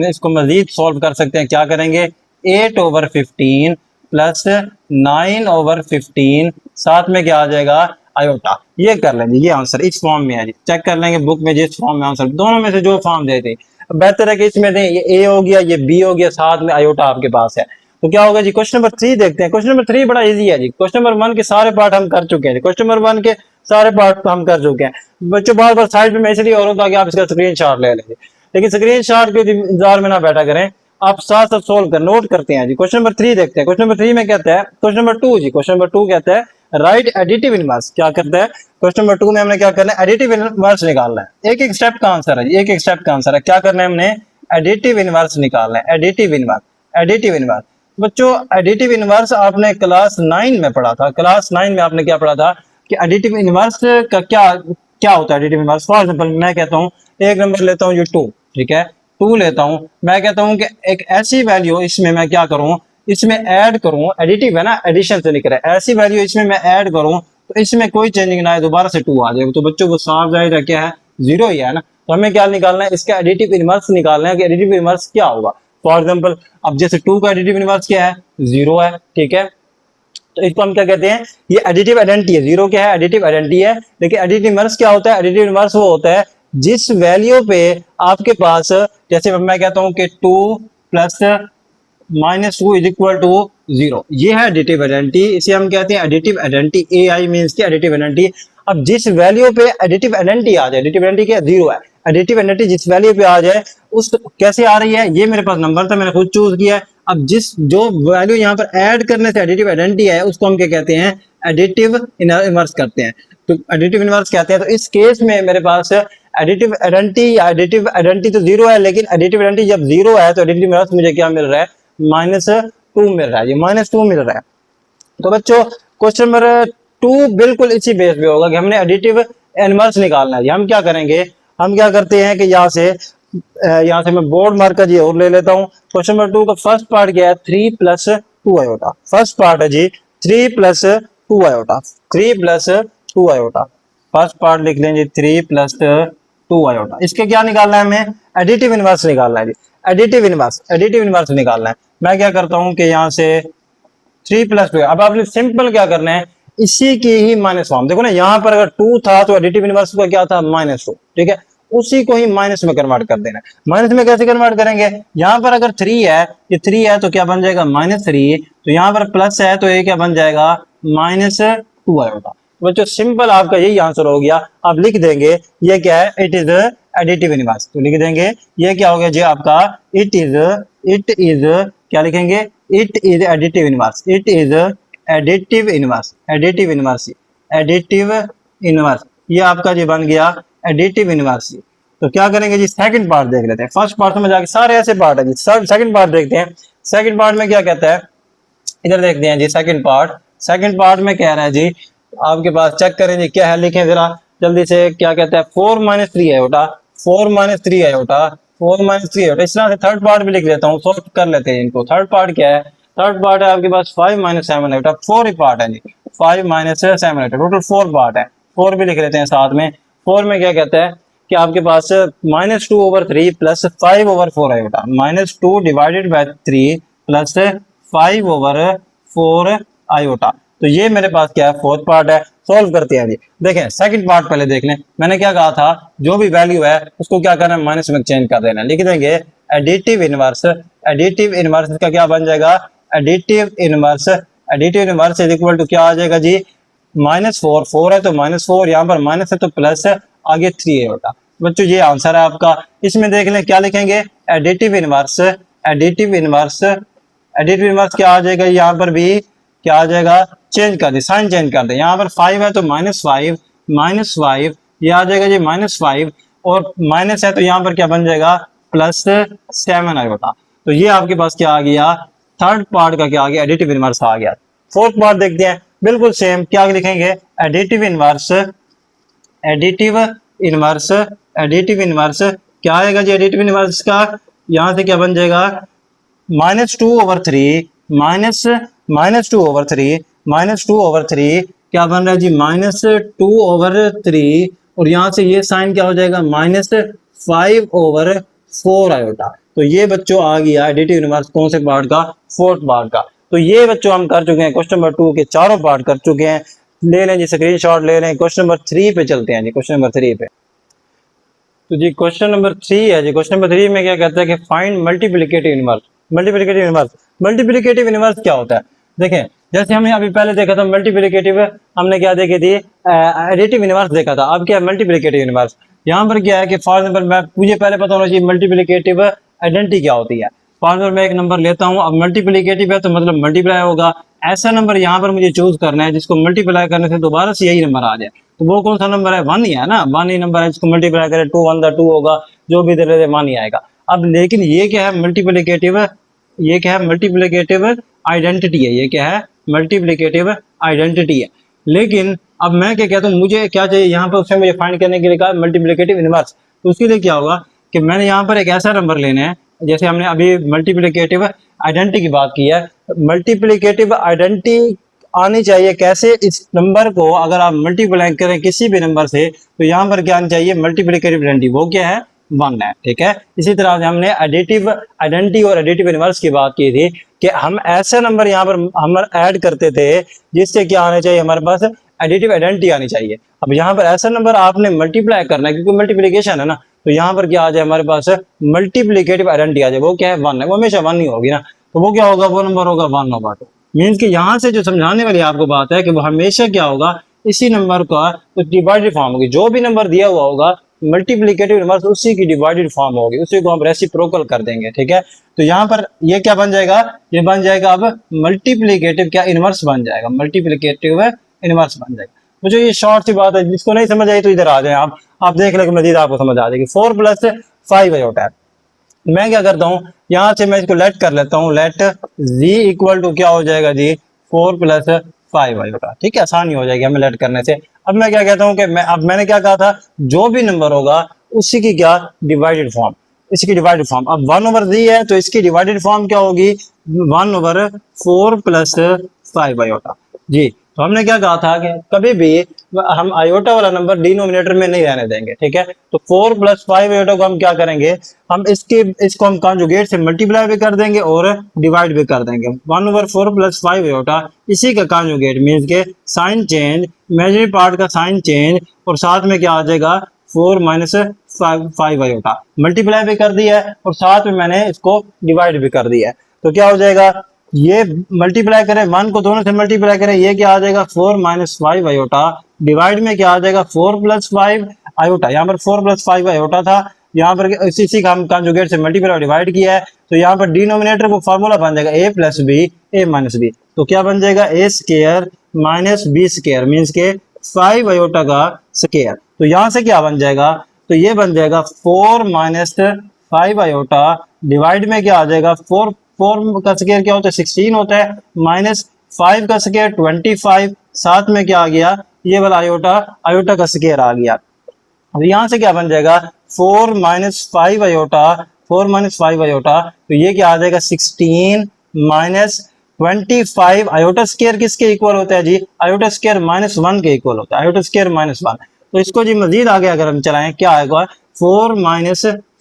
इसको मजीद सॉल्व कर सकते हैं। क्या करेंगे 8/15 प्लस 9/15 साथ में क्या आ जाएगा आयोटा। ये कर लेंगे, ये आंसर इस फॉर्म में है जी। चेक कर लेंगे बुक में जिस फॉर्म में आंसर, दोनों में से जो फॉर्म देते हैं बेहतर है कि इसमें दें, ये ए हो गया ये बी हो गया, साथ में आयोटा आपके पास है। तो क्या होगा जी क्वेश्चन नंबर 3 देखते हैं। क्वेश्चन नंबर 3 बड़ा इजी है जी। क्वेश्चन नंबर 1 के सारे पार्ट हम कर चुके हैं। क्वेश्चन नंबर 1 के सारे पार्ट हम कर चुके हैं बच्चों। बार बार साइड पे मैं इसलिए और ताकि आप इसका स्क्रीनशॉट ले लेंगे, लेकिन स्क्रीनशॉट के इंतजार में ना बैठा करें, आप साथ साथ सोल्व कर नोट करते हैं जी। क्वेश्चन नंबर 3 देखते हैं। क्वेश्चन नंबर 3 में कहता है, क्वेश्चन नंबर 2 जी, क्वेश्चन नंबर 2 कहता है राइट एडिटिव इनवर्स। क्या करता है क्वेश्चन नंबर 2 में हमने क्या करना है एडिटिव इनवर्स निकालना है। एक एक स्टेप का आंसर है, एक एक स्टेप का आंसर है। क्या करना है हमने एडिटिव इनवर्स निकालना है। एडिटिव इनवर्स, एडिटिव इनवर्स बच्चों, एडिटिव इनवर्स आपने क्लास 9 में पढ़ा था। क्लास 9 में आपने क्या पढ़ा था कि एडिटिव इनवर्स का क्या क्या होता है। एडिटिव इनवर्स फॉर एग्जांपल मैं कहता हूँ एक नंबर लेता हूँ ये 2, ठीक है 2 लेता हूँ, मैं कहता हूँ कि एक ऐसी वैल्यू इसमें मैं क्या करूँ, इसमें ऐड करूँ, एडिटिव है ना, एडिशन से लिख रहा है, ऐसी वैल्यू इसमें मैं ऐड करूँ तो इसमें कोई चेंजिंग ना आए, दोबारा से 2 आ जाए। तो बच्चों को साफ जाहिर है क्या है 0 ही है ना। तो हमें क्या निकालना है इसका एडिटिव इनवर्स निकालना है कि एडिटिव इनवर्स क्या होगा। फॉर एग्जांपल अब जैसे 2 का एडिटिव इनवर्स क्या है 0 है, ठीक है। तो इसको हम क्या कहते हैं ये एडिटिव आइडेंटिटी है। 0 क्या है एडिटिव आइडेंटिटी है। लेकिन एडिटिव इनवर्स क्या होता है, एडिटिव इनवर्स वो होता है जिस वैल्यू पे आपके पास, जैसे मैं कहता हूं कि 2 प्लस -2 इज इक्वल टू 0, ये है एडिटिव आइडेंटिटी। इसे हम कहते हैं एडिटिव आइडेंटिटी। एआई मींस की एडिटिव आइडेंटिटी। अब जिस वैल्यू पे एडिटिव आइडेंटिटी आ जाए, एडिटिव आइडेंटिटी क्या 0 है, एडिटिव आइडेंटिटी जिस वैल्यू पे आ जाए उस कैसे आ रही है, ये मेरे पास नंबर था मैंने खुद चूज किया है। अब जिस जो वैल्यू यहाँ पर ऐड करने से एडिटिव आइडेंटिटी है उसको हम क्या कहते हैं एडिटिव इनवर्स करते हैं। तो एडिटिव इनवर्स कहते हैं। तो इस केस में मेरे पास एडिटिव आइडेंटिटी या एडिटिव आइडेंटिटी तो 0 है, लेकिन एडिटिव आइडेंटिटी जब 0 है तो एडिटिव इनवर्स मुझे क्या मिल रहा है -2 मिल रहा है, ये -2 मिल रहा है। तो बच्चों क्वेश्चन नंबर 2 बिल्कुल इसी बेस पे होगा कि हमने एडिटिव इनवर्स निकालना है। हम क्या करेंगे, हम क्या करते हैं कि यहाँ से मैं बोर्ड मार्कर जी और ले लेता हूँ। क्वेश्चन नंबर 2 का फर्स्ट पार्ट क्या है 3 + 2 आयोटा। फर्स्ट पार्ट है जी 3 + 2 आयोटा, 3 + 2 आयोटा। फर्स्ट पार्ट लिख लेंगे 3 + 2 आयोटा। इसके क्या निकालना है हमें एडिटिव इनवर्स निकालना है जी। एडिटिव इनवर्स निकालना है। मैं क्या करता हूँ कि यहाँ से 3 + 2, अब आपने सिंपल क्या करना है इसी की ही माइनस फॉर्म। देखो ना यहाँ पर अगर 2 था तो एडिटिव इनवर्स का क्या था -2, ठीक है, उसी को ही माइनस में कन्वर्ट कर देना है। माइनस में कैसे कन्वर्ट करेंगे, यहाँ पर अगर 3 है, ये 3 है तो क्या बन जाएगा -3, तो यहाँ पर प्लस है तो ये क्या बन जाएगा -2 आएगा। बच्चों सिंपल आपका यही आंसर हो गया। आप लिख देंगे ये क्या है इट इज एडिटिव इनवर्स। तो लिख देंगे ये क्या हो गया जी आपका इट इज क्या लिखेंगे it is additive inverse. It is additive inverse, additive inverse, additive inverse, ये आपका जी बन गया एडिटिव इनवर्स। तो क्या करेंगे जी सेकंड पार्ट देख लेते हैं। फर्स्ट पार्ट में जाके सारे ऐसे पार्ट है जी, सेकंड पार्ट देखते हैं। सेकंड पार्ट में क्या कहता है इधर देखते हैं जी। सेकंड पार्ट में कह रहा है जी आपके पास, चेक करें जी क्या है, लिखें जरा जल्दी से। क्या कहता है 4 - 3 आयोटा, 4 - 3 आयोटा, 4 - 3 आयोटा। इस तरह से थर्ड पार्ट भी लिख लेता हूँ, सॉल्व कर लेते हैं इनको। थर्ड पार्ट क्या है, थर्ड पार्ट है आपके पास 5 - 7 आयोटा। 4 ही पार्ट है जी, 5 - 7 आयोटा, टोटल 4 पार्ट है। 4 भी लिख लेते हैं साथ में। 4 में क्या कहता है कि आपके पास -2/3 + 5/4 आयोटा, -2 डिवाइडेड बाय 3 + 5/4 आयोटा। तो ये मेरे पास क्या है फोर्थ पार्ट है। सॉल्व करते हैं जी। देखें सेकंड पार्ट पहले देख लें। मैंने क्या कहा था जो भी वैल्यू है उसको क्या करना है माइनस में चेंज कर देना। लिख देंगे एडिटिव इनवर्स। एडिटिव इनवर्स का क्या बन जाएगा additive inverse, additive inverse is equal to क्या आ जाएगा जी -4, 4 है तो -4, यहाँ पर माइनस है तो प्लस है, आगे 3 है बेटा। बच्चों ये आंसर है आपका। इसमें देख लें क्या लिखेंगे additive inverse, additive inverse, additive inverse क्या आ जाएगा यहाँ पर भी क्या आ जाएगा चेंज कर दे, साइन चेंज कर दे। यहाँ पर 5 है तो -5, -5 ये आ जाएगा जी -5, और माइनस है तो यहाँ पर क्या बन जाएगा +7 है बेटा। तो ये आपके पास क्या आ गया थर्ड पार्ट का क्या आ गया एडिटिव इनवर्स आ गया। फोर्थ पार्ट देखते हैं बिल्कुल सेम। क्या लिखेंगे additive inverse, additive inverse, additive inverse क्या आएगा जी एडिटिव इनवर्स का, यहाँ से क्या बन जाएगा -2/3 माइनस -2/3 क्या बन रहा है जी -2/3 और यहाँ से ये साइन क्या हो जाएगा -5/4 आयोटा। तो ये बच्चों आ गया एडिटिव इनवर्स कौन से पार्ट का, फोर्थ पार्ट का। तो ये बच्चों हम कर चुके हैं क्वेश्चन नंबर 2 के चारों पार्ट कर चुके हैं। ले लें जी स्क्रीनशॉट ले लें। क्वेश्चन नंबर 3 पे चलते हैं जी, क्वेश्चन नंबर 3 पे। तो जी क्वेश्चन नंबर 3 है जी, क्वेश्चन नंबर 3 में क्या कहता है कि find multiplicative inverse. Multiplicative inverse क्या होता है, देखें जैसे हमने अभी पहले देखा था मल्टीप्लिकेटिव, हमने क्या देखी थी एडिटिव इनवर्स देखा था। अब क्या है मल्टीप्लिकेटिव इनवर्स। यहाँ पर क्या है कि फॉर एग्जांपल मैं मुझे पहले पता होना चाहिए मल्टीप्लिकेटिव आइडेंटिटी क्या होती है। फॉर एग्जांपल मैं एक नंबर लेता हूँ, अब मल्टीप्लिकेटिव है तो मतलब मल्टीप्लाई होगा। ऐसा नंबर यहाँ पर मुझे चूज करना है जिसको मल्टीप्लाई करने से दोबारा से यही नंबर आ जाए। तो वो कौन सा नंबर है, 1 ही है ना, 1 ही नंबर है जिसको मल्टीप्लाई करें 2 1 2 होगा, जो भी दे रहे 1 ही आएगा। अब लेकिन ये क्या है मल्टीप्लिकेटिव, ये क्या है मल्टीप्लिकेटिव आइडेंटिटी है, ये क्या है मल्टीप्लिकेटिव आइडेंटिटी है। लेकिन अब मैं क्या कहता हूँ मुझे क्या चाहिए यहाँ पर, उसमें मुझे फाइंड करने के लिए कहा मल्टीप्लिकेटिव इनवर्स। तो उसके लिए क्या होगा कि मैंने यहाँ पर एक ऐसा नंबर लेना है, जैसे हमने अभी मल्टीप्लिकेटिव आइडेंटिटी की बात की है, मल्टीप्लिकेटिव आइडेंटिटी आनी चाहिए कैसे, इस नंबर को अगर आप मल्टीप्लाई करें किसी भी नंबर से तो यहाँ पर क्या आनी चाहिए मल्टीप्लिकेटिव आइडेंटिटी, वो क्या है 1 है, ठीक है। इसी तरह से हमने एडिटिव आइडेंटिटी और एडिटिव इनवर्स की बात की थी कि हम ऐसे नंबर यहाँ पर हम ऐड करते थे जिससे क्या आना चाहिए हमारे पास एडिटिव आइडेंटिटी आनी चाहिए। अब यहाँ पर ऐसा नंबर आपने मल्टीप्लाई करना है क्योंकि मल्टीप्लिकेशन है ना, तो यहाँ पर क्या आ जाए हमारे पास मल्टीप्लिकेटिव आइडेंटिटी आ जाए, वो क्या है 1 है, वो हमेशा 1 ही होगी ना, तो वो क्या होगा वो नंबर होगा 1/2। मीन्स कि यहाँ से जो समझाने वाली आपको बात है कि वो हमेशा क्या होगा इसी नंबर का तो डिवाइडेड फॉर्म होगी, जो भी नंबर दिया हुआ होगा मल्टीप्लिकेटिव इनवर्स उसी की डिवाइडेड फॉर्म होगी, उसी को हम रेसिप्रोकल कर देंगे, ठीक है। तो यहाँ पर ये क्या बन जाएगा, ये बन जाएगा अब मल्टीप्लिकेटिव क्या इनवर्स बन जाएगा, मल्टीप्लिकेटिव इनवर्स बन जाएगा। तो जो ये शॉर्ट सी बात है, जिसको नहीं समझ आई तो इधर आ जाए आप देख लेंगे मजीद आपको समझ आ जाएगी। 4 + 5 होता है। मैं क्या करता हूँ यहाँ से मैं इसको लेट कर लेता हूँ, लेट z इक्वल टू क्या हो जाएगा जी 4 + 5 होगा, ठीक है, आसानी हो जाएगी हमें लेट करने से। अब मैं क्या कहता हूँ कि मैंने क्या कहा था जो भी नंबर होगा उसी की क्या डिवाइडेड फॉर्म, इसकी डिवाइडेड फॉर्म। अब 1/z है तो इसकी डिवाइडेड फॉर्म क्या होगी 1/4 + 5 होता जी। तो हमने क्या कहा था कि कभी भी हम आयोटा वाला नंबर डिनोमिनेटर में नहीं रहने देंगे, ठीक है। तो 4 + 5 आयोटा को हम क्या करेंगे, हम इसको हम कॉन्जुगेट से मल्टीप्लाई भी कर देंगे और डिवाइड भी कर देंगे। 1/4 + 5 आयोटा इसी का कॉन्जुगेट मींस के साइन चेंज, इमेजिनरी पार्ट का साइन चेंज और साथ में क्या आ जाएगा 4 - 5 आयोटा, मल्टीप्लाई भी कर दिया है और साथ में मैंने इसको डिवाइड भी कर दिया है। तो क्या हो जाएगा ये मल्टीप्लाई करें 1 को दोनों से मल्टीप्लाई करें, ये क्या आ जाएगा 4 - 5 आयोटा, डिवाइड में क्या आ जाएगा 4 + 5 आयोटा। यहाँ पर 4 + 5 आयोटा था, यहाँ पर इसी का हम कॉन्जुगेट से मल्टीप्लाई डिवाइड किया है, तो यहाँ पर डिनोमिनेटर को फार्मूला बन जाएगा a + b a - b। तो क्या बन जाएगा a² - b² मीन्स के 5 आयोटा का स्क्वायर। तो यहाँ से क्या बन जाएगा, तो ये बन जाएगा 4 - 5 आयोटा डिवाइड में क्या आ जाएगा 4 का स्क्वायर क्या होता है 16 होता है, -5 का स्क्वायर 25, साथ में क्या आ गया ये वाला आयोटा का स्क्वायर आ गया। अब यहाँ से क्या बन जाएगा 4 - 5 आयोटा, 4 - 5 आयोटा, तो ये क्या आ जाएगा 16 - 25 आयोटा स्क्वायर किसके इक्वल होता है जी, आयोटा स्क्वायर -1 के इक्वल होता है, आयोटा स्क्वायर -1। तो इसको जी मजीद आगे अगर हम चलाएं क्या आएगा 4 -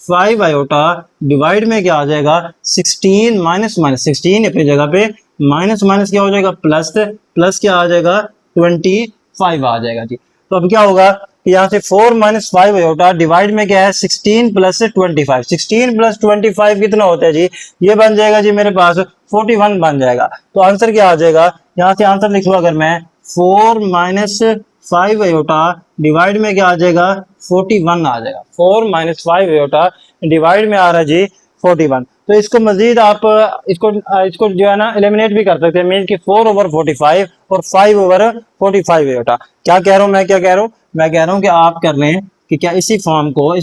5 आयोटा डिवाइड में क्या आ जाएगा 16 -16 अपनी जगह पे, माइनस क्या हो जाएगा प्लस क्या आ जाएगा 25 आ जाएगा जी। तो अब क्या होगा यहाँ से 4 - 5 आयोटा डिवाइड में क्या है 16 + 25, 16 + 25 कितना होता है जी, ये बन जाएगा जी मेरे पास 41 बन जाएगा। तो आंसर क्या आ जाएगा, यहाँ से आंसर लिख लो अगर मैं 4 - 5 आयोटा डिवाइड में क्या आ जाएगा 41 आ जाएगा, 4 - 5 आयोटा डिवाइड में आ रहा है जी 41। तो इसको मजीद आप इसको जो है ना एलिमिनेट भी कर सकते हैं, मीन कि 4/45 और 5/45 आयोटा। क्या कह रहा हूँ मैं, क्या कह रहा हूँ मैं कह रहा हूँ कि आप कर लें कि क्या इसी फॉर्म को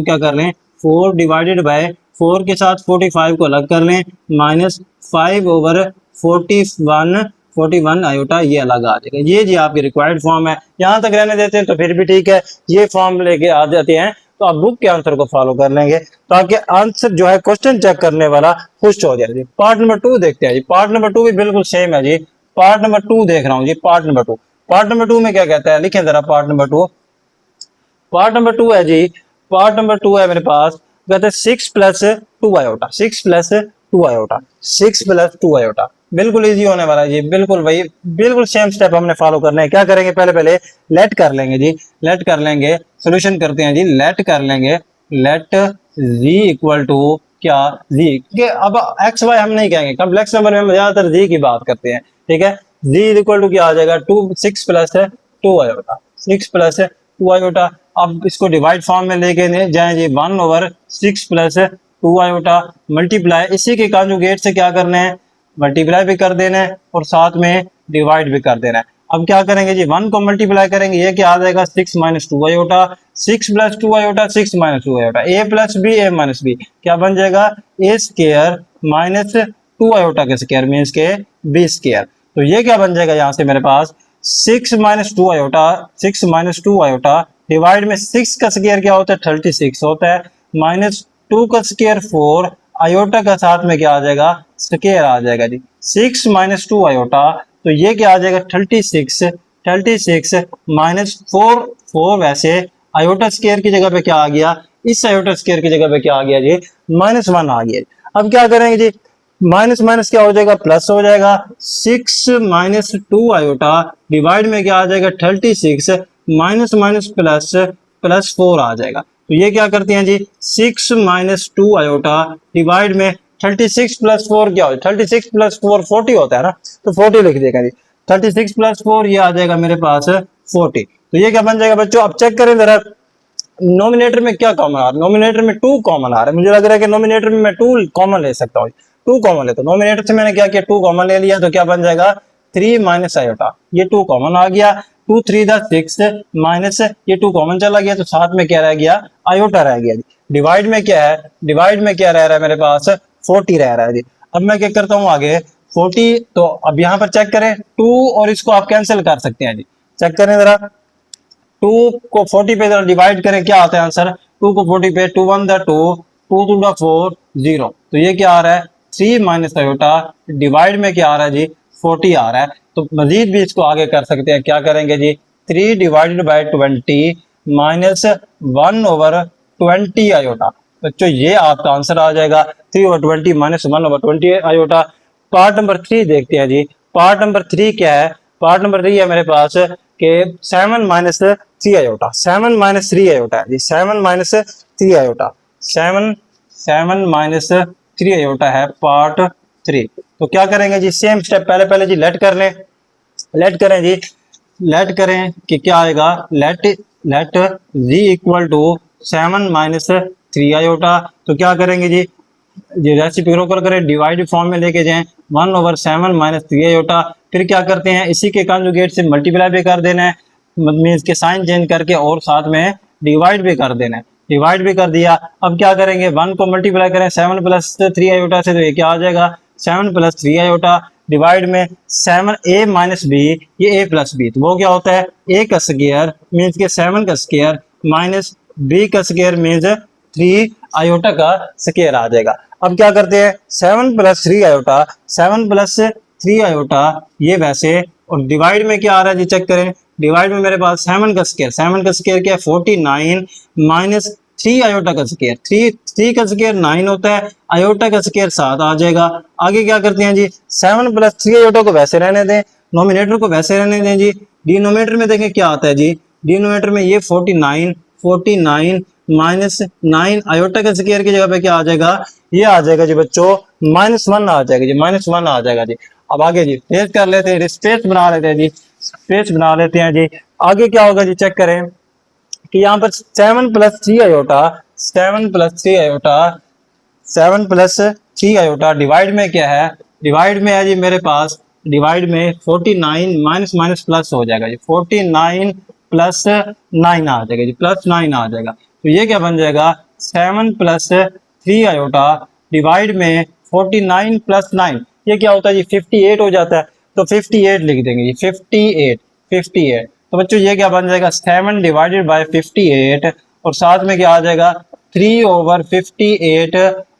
क्या कर लें 4 डिवाइडेड बाय 4 के साथ 45 को अलग कर लें -5/41 41 आयोटा ये अलग आ जाएगा। ये जी आपकी रिक्वायर्ड फॉर्म है, यहाँ तक रहने देते हैं तो फिर भी ठीक है, ये फॉर्म लेके आ जाते हैं तो आप बुक के आंसर को फॉलो कर लेंगे ताकि आंसर जो है क्वेश्चन चेक करने वाला खुश हो जाए। पार्ट नंबर 2 देखते हैं जी। पार्ट नंबर 2 भी बिल्कुल सेम है जी। पार्ट नंबर 2 देख रहा हूँ जी। पार्ट नंबर 2, पार्ट नंबर 2 में क्या कहता है, लिखें जरा पार्ट नंबर 2। पार्ट नंबर 2 है जी, पार्ट नंबर 2 है मेरे पास, कहते हैं 6 plus 2 iota, 6 plus 2 iota, 6 plus 2 iota. बिल्कुल इजी होने वाला है जी, बिल्कुल भाई, बिल्कुल सेम स्टेप हमने फॉलो करने हैं। क्या करेंगे, पहले पहले लेट कर लेंगे जी, लेट कर लेंगे, सोल्यूशन करते हैं जी, लेट कर लेंगे, लेट जी इक्वल टू क्या, जी के अब एक्स वाई हम नहीं कहेंगे, कम्प्लेक्स नंबर में हम ज्यादातर जी की बात करते हैं, ठीक है। जी इक्वल टू क्या आ जाएगा, 6 प्लस 2 आयोटा, 6 प्लस 2 आयोटा। अब इसको डिवाइड फॉर्म में लेके जाए जी, 1/6 प्लस 2 आयोटा मल्टीप्लाई, इसी के कॉन्जुगेट से क्या करना है, मल्टीप्लाई भी कर देना है और साथ में डिवाइड भी कर देना है। अब क्या करेंगे जी, 1 को मल्टीप्लाई करेंगे, ये क्या आ जाएगा, 6 minus 2 iota, 6 plus 2 iota, 6 minus 2 iota, A plus B, A minus B, क्या बन जाएगा, ए स्क्वायर माइनस 2 आयोटा का स्क्वायर मीन्स के बी स्क्वायर। तो ये क्या बन जाएगा यहाँ से मेरे पास, 6 minus 2 iota, 6 minus 2 iota divide में 6 का स्क्वायर क्या होता है, 36 होता है, माइनस 2 का स्क्वायर 4, आयोटा का साथ में क्या आ जाएगा, स्क्वायर आ जाएगा जी, 6 माइनस 2 आयोटा, तो ये क्या आ जाएगा, 36, 36 माइनस 4, 4 वैसे आयोटा स्क्वायर की जगह पे क्या आ गया, इस आयोटा स्क्वायर की जगह पे क्या आ गया जी, -1 आ गया। अब क्या करेंगे जी, माइनस माइनस क्या हो जाएगा, प्लस हो जाएगा, 6 माइनस 2 आयोटा डिवाइड में क्या आ जाएगा, 36 माइनस माइनस प्लस, प्लस 4 आ जाएगा। तो ये क्या करते हैं जी, 6 माइनस 2 आयोटा डिवाइड में 36 प्लस 4 क्या हो, 36 प्लस 4 40 होता है ना, तो 40 लिख देगा जी, 36 प्लस 4 ये आ जाएगा मेरे पास 40। तो ये क्या बन जाएगा बच्चों, अब चेक करें जरा नोमिनेटर में क्या कॉमन आ रहा है, नोमिनेटर में 2 कॉमन आ रहा है, मुझे लग रहा है कि नोमिनेटर में मैं 2 कॉमन ले सकता हूँ, 2 कॉमन ले, तो नोमिनेटर से मैंने क्या किया, 2 कॉमन ले लिया, तो क्या बन जाएगा, 3 माइनस आयोटा, ये 2 कॉमन आ गया, 2 3 6 माइनस ये 2 कॉमन चला गया, तो साथ में क्या रह गया, आयोटा रह गया जी। डिवाइड में क्या है, डिवाइड में क्या रह रहा है मेरे पास, 40 रह रहा है जी। अब मैं क्या करता हूँ आगे 40, तो अब यहाँ पर चेक करें 2 और इसको आप कैंसिल कर सकते हैं जी, चेक करें जरा, 2 को 40 पे डिवाइड करें, क्या आता है आंसर, 2 को 40 पे 2 1 2, 2 2 4 0, तो ये क्या आ रहा है, 3 माइनस आयोटा डिवाइड में क्या आ रहा है जी, 40 आ रहा है। तो मजीद भी इसको आगे कर सकते हैं, क्या करेंगे जी, 3 डिवाइडेड बाई 20 माइनस 1/20 आयोटा, बच्चों ये आपका आंसर आ जाएगा, 3/20 माइनस 1/20 आयोटा। पार्ट नंबर 3 देखते हैं जी। पार्ट नंबर 3 क्या है, पार्ट नंबर 3 है मेरे पास के 7 माइनस 3 आयोटा, 7 माइनस 3 आयोटा है जी, 7 माइनस 3 आयोटा, 7 माइनस 3 आयोटा है पार्ट 3। तो क्या करेंगे जी, सेम स्टेप, पहले पहले जी लेट कर लें, लेट करें जी, लेट करें कि क्या आएगा, let let z equal to 7 minus 3 iota, तो क्या करेंगे जी, रेसिपी रोकर करें, डिवाइड फॉर्म में लेके जाएं, 1/7 माइनस 3 आयोटा, फिर क्या करते हैं, इसी के कॉन्जुगेट से मल्टीप्लाई भी कर देना है, मीन्स के साइन चेंज करके, और साथ में डिवाइड भी कर देना है, डिवाइड भी कर दिया। अब क्या करेंगे, 1 को मल्टीप्लाई करें 7 प्लस 3 आयोटा से, तो ये क्या आ जाएगा, 7 प्लस 3 आयोटा डिवाइड में 7 a माइनस बी, ये a प्लस बी, तो वो क्या होता है, a का स्क्वायर मीन्स के 7 का स्क्वायर माइनस b का स्क्वायर मीन्स 3 आयोटा का स्क्वायर आ जाएगा। अब क्या करते हैं, 7 प्लस 3 आयोटा, 7 प्लस 3 आयोटा ये वैसे, और डिवाइड में क्या आ रहा है जी, चेक करें, डिवाइड में मेरे पास 7 का स्क्वायर, 7 का स्क्वायर क्या है, 49 माइनस 3 आयोटा का स्क्वायर, 3 का स्क्वायर 9 होता है, आयोटा का स्क्वायर 7 आ जाएगा। आगे क्या करते हैं जी, 7 प्लस 3 आयोटा को वैसे रहने दें, नोमिनेटर को वैसे रहने दें जी, डिनोमिनेटर में देखें क्या आता है जी, डिनोमिनेटर में ये 49 माइनस 9 आयोटा के स्क्वायर की जगह पे क्या आ जाएगा, ये आ जाएगा जी बच्चों -1 आ जाएगा जी, -1 आ जाएगा जी। अब आगे जी स्पेस कर लेते हैं, स्पेस बना लेते हैं जी, स्पेस बना लेते हैं जी। आगे क्या होगा जी, चेक करें कि यहाँ पर 7 plus 3 iota, 7 plus 3 iota, 7 plus 3 iota divide में क्या है, डिवाइड में है जी मेरे पास, डिवाइड में 49 माइनस माइनस प्लस हो जाएगा जी, 49 प्लस 9 आ जाएगा जी, +9 आ जाएगा। तो ये क्या बन जाएगा, 7 प्लस 3 आयोटा डिवाइड में 49 प्लस 9, ये क्या होता है जी, 58 हो जाता है। तो 58 लिख देंगे जी, 58। तो बच्चों ये क्या बन जाएगा, 7 डिवाइडेड बाय 58 और साथ में क्या आ जाएगा 3/58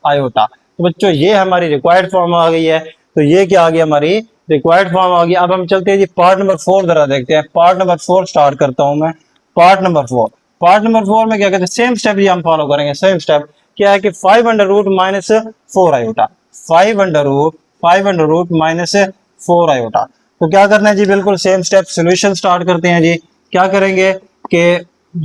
आयोटा। तो बच्चों ये हमारी रिक्वायर्ड फॉर्म आ गई है। तो ये क्या आ गई हमारी रिक्वायर्ड फॉर्म आ गई। अब हम चलते हैं जी पार्ट नंबर 4 जरा देखते हैं। पार्ट नंबर 4 स्टार्ट करता हूं मैं। पार्ट नंबर 4 में क्या कहते हैं, सेम स्टेप ही हम फॉलो करेंगे। सेम स्टेप क्या है कि 5 under root minus 4 iota, 5 under root minus 4 iota. तो क्या करना है जी, बिल्कुल सेम स्टेप, सोल्यूशन स्टार्ट करते हैं जी। क्या करेंगे कि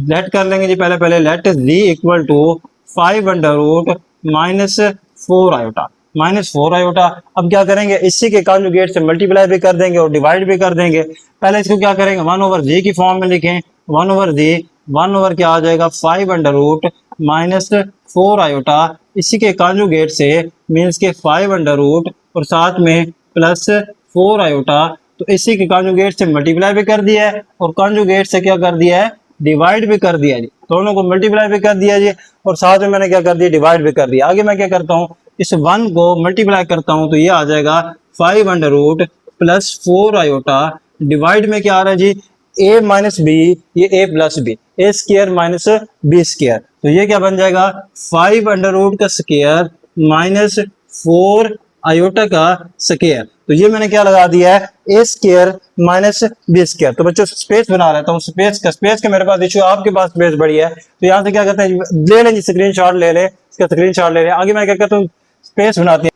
लेट कर लेंगे जी, पहले let z equal to 5 under root minus 4 iota, -4 iota. अब क्या करेंगे, इसी के कॉन्जुगेट से मल्टीप्लाई भी कर देंगे और डिवाइड भी कर देंगे। पहले इसको क्या करेंगे 1/z की फॉर्म में लिखें, 1/z, 1 क्या आ जाएगा 5 अंडर रूट माइनस 4 आयोटा, इसी के कॉन्जुगेट से मीन्स के 5 अंडर रूट और साथ में प्लस 4 आयोटा। तो इसी के कॉन्जुगेट से मल्टीप्लाई भी कर दिया है और कॉन्जुगेट से क्या कर दिया है, डिवाइड भी कर दिया जी। दोनों को मल्टीप्लाई भी कर दिया जी और साथ में मैंने क्या कर दिया, डिवाइड भी कर दिया। आगे मैं क्या करता हूँ, इस 1 को मल्टीप्लाई करता हूँ तो ये आ जाएगा 5 under root plus 4 iota, divide में क्या आ रहा है जी a माइनस बी, ये a plus B, a square minus b square. तो ये क्या बन जाएगा 5 अंडर रूट का स्क्र माइनस 4 आयोटा का स्क्र। तो ये मैंने क्या लगा दिया है, a square minus b square. तो बच्चों स्पेस बना लेता हूँ, स्पेस का मेरे पास इशू, आपके पास स्पेस बड़ी है। तो यहाँ से क्या करते हैं, ले लें स्क्रीनशॉट ले लें, इसका स्क्रीनशॉट ले लें। आगे मैं क्या करता हूँ, स्पेस बनाते हैं।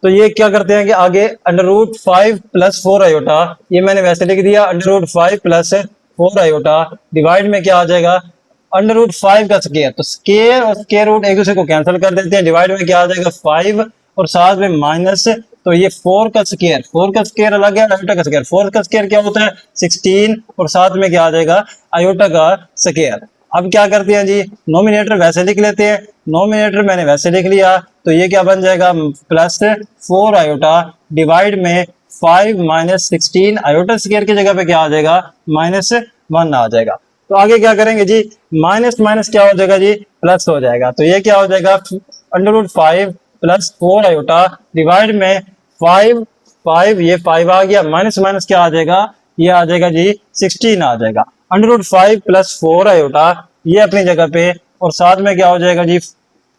तो ये क्या करते हैं कि आगे अंडर रूट 5 प्लस 4 आयोटा, ये मैंने वैसे लिख दिया, under root 5 plus 4 iota, divide में क्या आ जाएगा अंडर रूट 5 का स्क्वायर। तो स्क्वायर और स्क्वायर रूट एक दूसरे को कैंसिल कर देते हैं, डिवाइड में क्या आ जाएगा 5 और साथ में माइनस। तो ये 4 का स्क्वायर अलग है, आयोटा का स्क्वायर, 4 का स्क्वायर क्या होता है 16 और साथ में क्या आ जाएगा आयोटा का स्क्वायर। अब क्या करते हैं जी, नोमिनेटर वैसे लिख लेते हैं, नोमिनेटर मैंने वैसे लिख लिया। तो ये क्या बन जाएगा प्लस 4 आयोटा, डिवाइड में 5 माइनस 16, आयोटा स्क्वायर की जगह पे क्या आ जाएगा -1 आ जाएगा। तो आगे क्या करेंगे जी, माइनस माइनस क्या हो जाएगा जी, प्लस हो जाएगा। तो ये क्या हो जाएगा under root 5 plus 4 iota, divide में 5 ये 5 आ गया, माइनस माइनस क्या आ जाएगा, ये आ जाएगा जी 16 आ जाएगा। अंडर रूट 5 प्लस 4 आयोटा ये अपनी जगह पे, और साथ में क्या हो जाएगा जी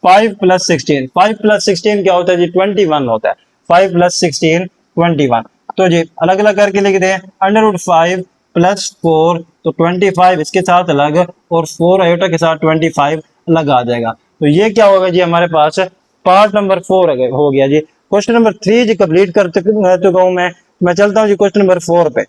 5 प्लस 16, 5 प्लस 16 क्या होता है जी 21 होता है, 5 प्लस 16 21। तो जी अलग अलग करके लिख दें, अंडर रूट 5 प्लस 4 तो 25 इसके साथ अलग और 4 आयोटा के साथ 25 अलग आ जाएगा। तो ये क्या होगा जी हमारे पास पार्ट नंबर 4 हो गया जी। क्वेश्चन नंबर 3 जी कंप्लीट कर चुका हूं मैं चलता हूं जी क्वेश्चन नंबर 4 पे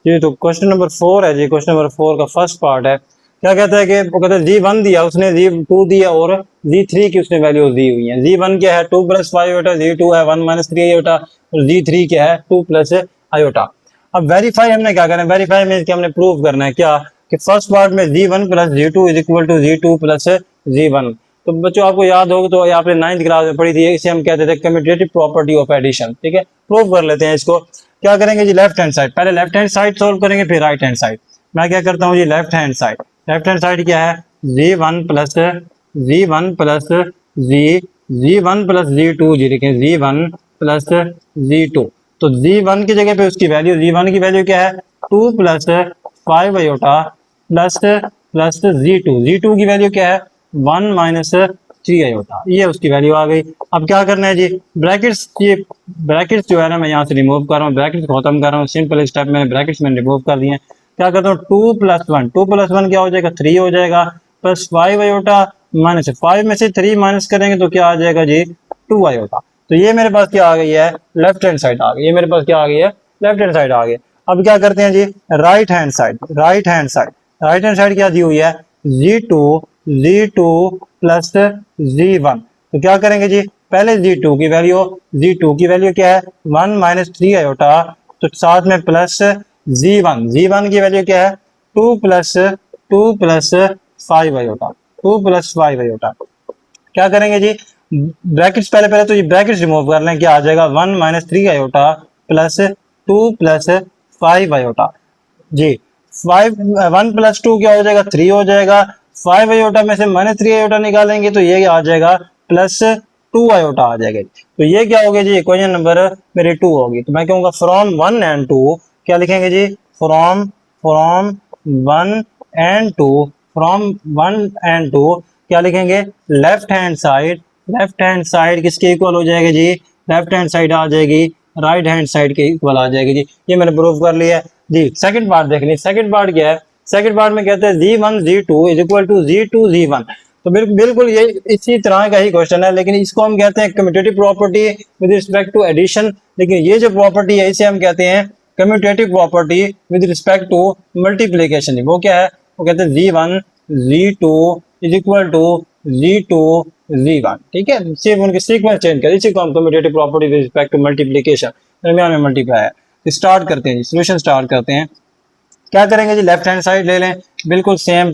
जी। तो क्वेश्चन नंबर 4 है जी, क्वेश्चन नंबर 4 का फर्स्ट पार्ट है। क्या कहता है कि वो कहता है Z1 दिया उसने, Z2 दिया और Z3 की उसने वैल्यूज दी हुई है। Z1 क्या है 2 प्लस 5 आयोटा, Z2 है 1 माइनस 3 आयोटा और Z3 क्या है 2 प्लस आयोटा। अब वेरीफाई हमने क्या करना है, वेरीफाई में हमने प्रूव करना है क्या कि फर्स्ट पार्ट में Z1 plus Z2 is equal to Z2 plus Z1। तो बच्चों आपको याद होगा, तो आपने 9th क्लास में पढ़ी थी, इसे हम कहते थे कम्यूटेटिव प्रॉपर्टी ऑफ एडिशन। ठीक है, प्रूव कर लेते हैं इसको। क्या करेंगे जी, लेफ्ट हैंड साइड, पहले लेफ्ट हैंड साइड सोल्व करेंगे फिर राइट हैंड साइड। मैं क्या करता हूँ जी, लेफ्ट हैंड साइड क्या है Z1 प्लस Z2 जी लिखें, Z1 प्लस Z2। तो Z1 की जगह पे उसकी वैल्यू, Z1 की वैल्यू क्या है 2 plus 5 iota plus plus Z2 की वैल्यू क्या है 1 माइनस 3 आयोटा, ये उसकी वैल्यू आ गई। अब क्या करना है जी, ब्रैकेट्स, ये ब्रैकेट्स जो है ना मैं यहाँ से रिमूव कर रहा हूँ, ब्रैकेट्स खत्म कर रहा हूँ, सिंपल स्टेप में ब्रैकेट्स मैंने रिमूव कर दिए। क्या करता हूँ 2 प्लस 1 क्या हो जाएगा 3 हो जाएगा, प्लस 5 आयोटा माइनस 5 में से 3 माइनस करेंगे तो क्या आ जाएगा जी 2 आयोटा। तो ये मेरे पास क्या आ गई है, लेफ्ट हैंड साइड आ गई, ये मेरे पास क्या आ गई है, लेफ्ट हैंड साइड आ गई। अब क्या करते हैं जी, राइट हैंड साइड क्या दी हुई है Z2 प्लस Z1। तो क्या करेंगे जी, पहले Z2 की वैल्यू क्या है 1 माइनस 3 आयोटा, तो साथ में प्लस Z1 की वैल्यू क्या है 2 प्लस 5 आयोटा, 2 प्लस 5 आयोटा। क्या करेंगे जी, ब्रैकेट्स पहले तो ये ब्रैकेट्स रिमूव कर लें, क्या आ जाएगा 1 minus 3 iota plus 2 plus 5 iota जी। 1 प्लस 2 क्या हो जाएगा 3 हो जाएगा, 5 आयोटा में से -3 आयोटा निकालेंगे तो ये आ जाएगा प्लस 2 आयोटा आ जाएगा। तो ये क्या होगा जी, इक्वेशन नंबर मेरी 2 होगी। तो मैं कहूँगा फ्रॉम 1 एंड 2 क्या लिखेंगे जी, from from 1 and 2, from 1 and 2 क्या लिखेंगे, लेफ्ट हैंड साइड किसके इक्वल हो जाएगी जी, लेफ्ट हैंड साइड आ जाएगी राइट हैंड साइड के इक्वल आ जाएगी जी। ये मैंने प्रूव कर लिया है जी। सेकंड पार्ट देख लीजिए, सेकंड पार्ट क्या है, सेकंड पार्ट में कहते हैं z1 z2 is equal to z2 z1। तो बिल्कुल ये इसी तरह का ही क्वेश्चन है, लेकिन इसको हम कहते हैं commutative property with respect to addition. लेकिन ये जो प्रॉपर्टी है इसे हम कहते हैं commutative property with respect to multiplication. वो क्या है, वो कहते हैं z1 z2 is equal to z2 z1। ठीक है, सिर्फ उनके सीक्वेंस चेंज कर, इसी को हम commutative property with respect to multiplication, दरमियान में मल्टीप्लाई है। स्टार्ट करते हैं जी, सोल्यूशन स्टार्ट करते हैं। क्या करेंगे जी, लेफ्ट हैंड साइड ले लें, बिल्कुल सेम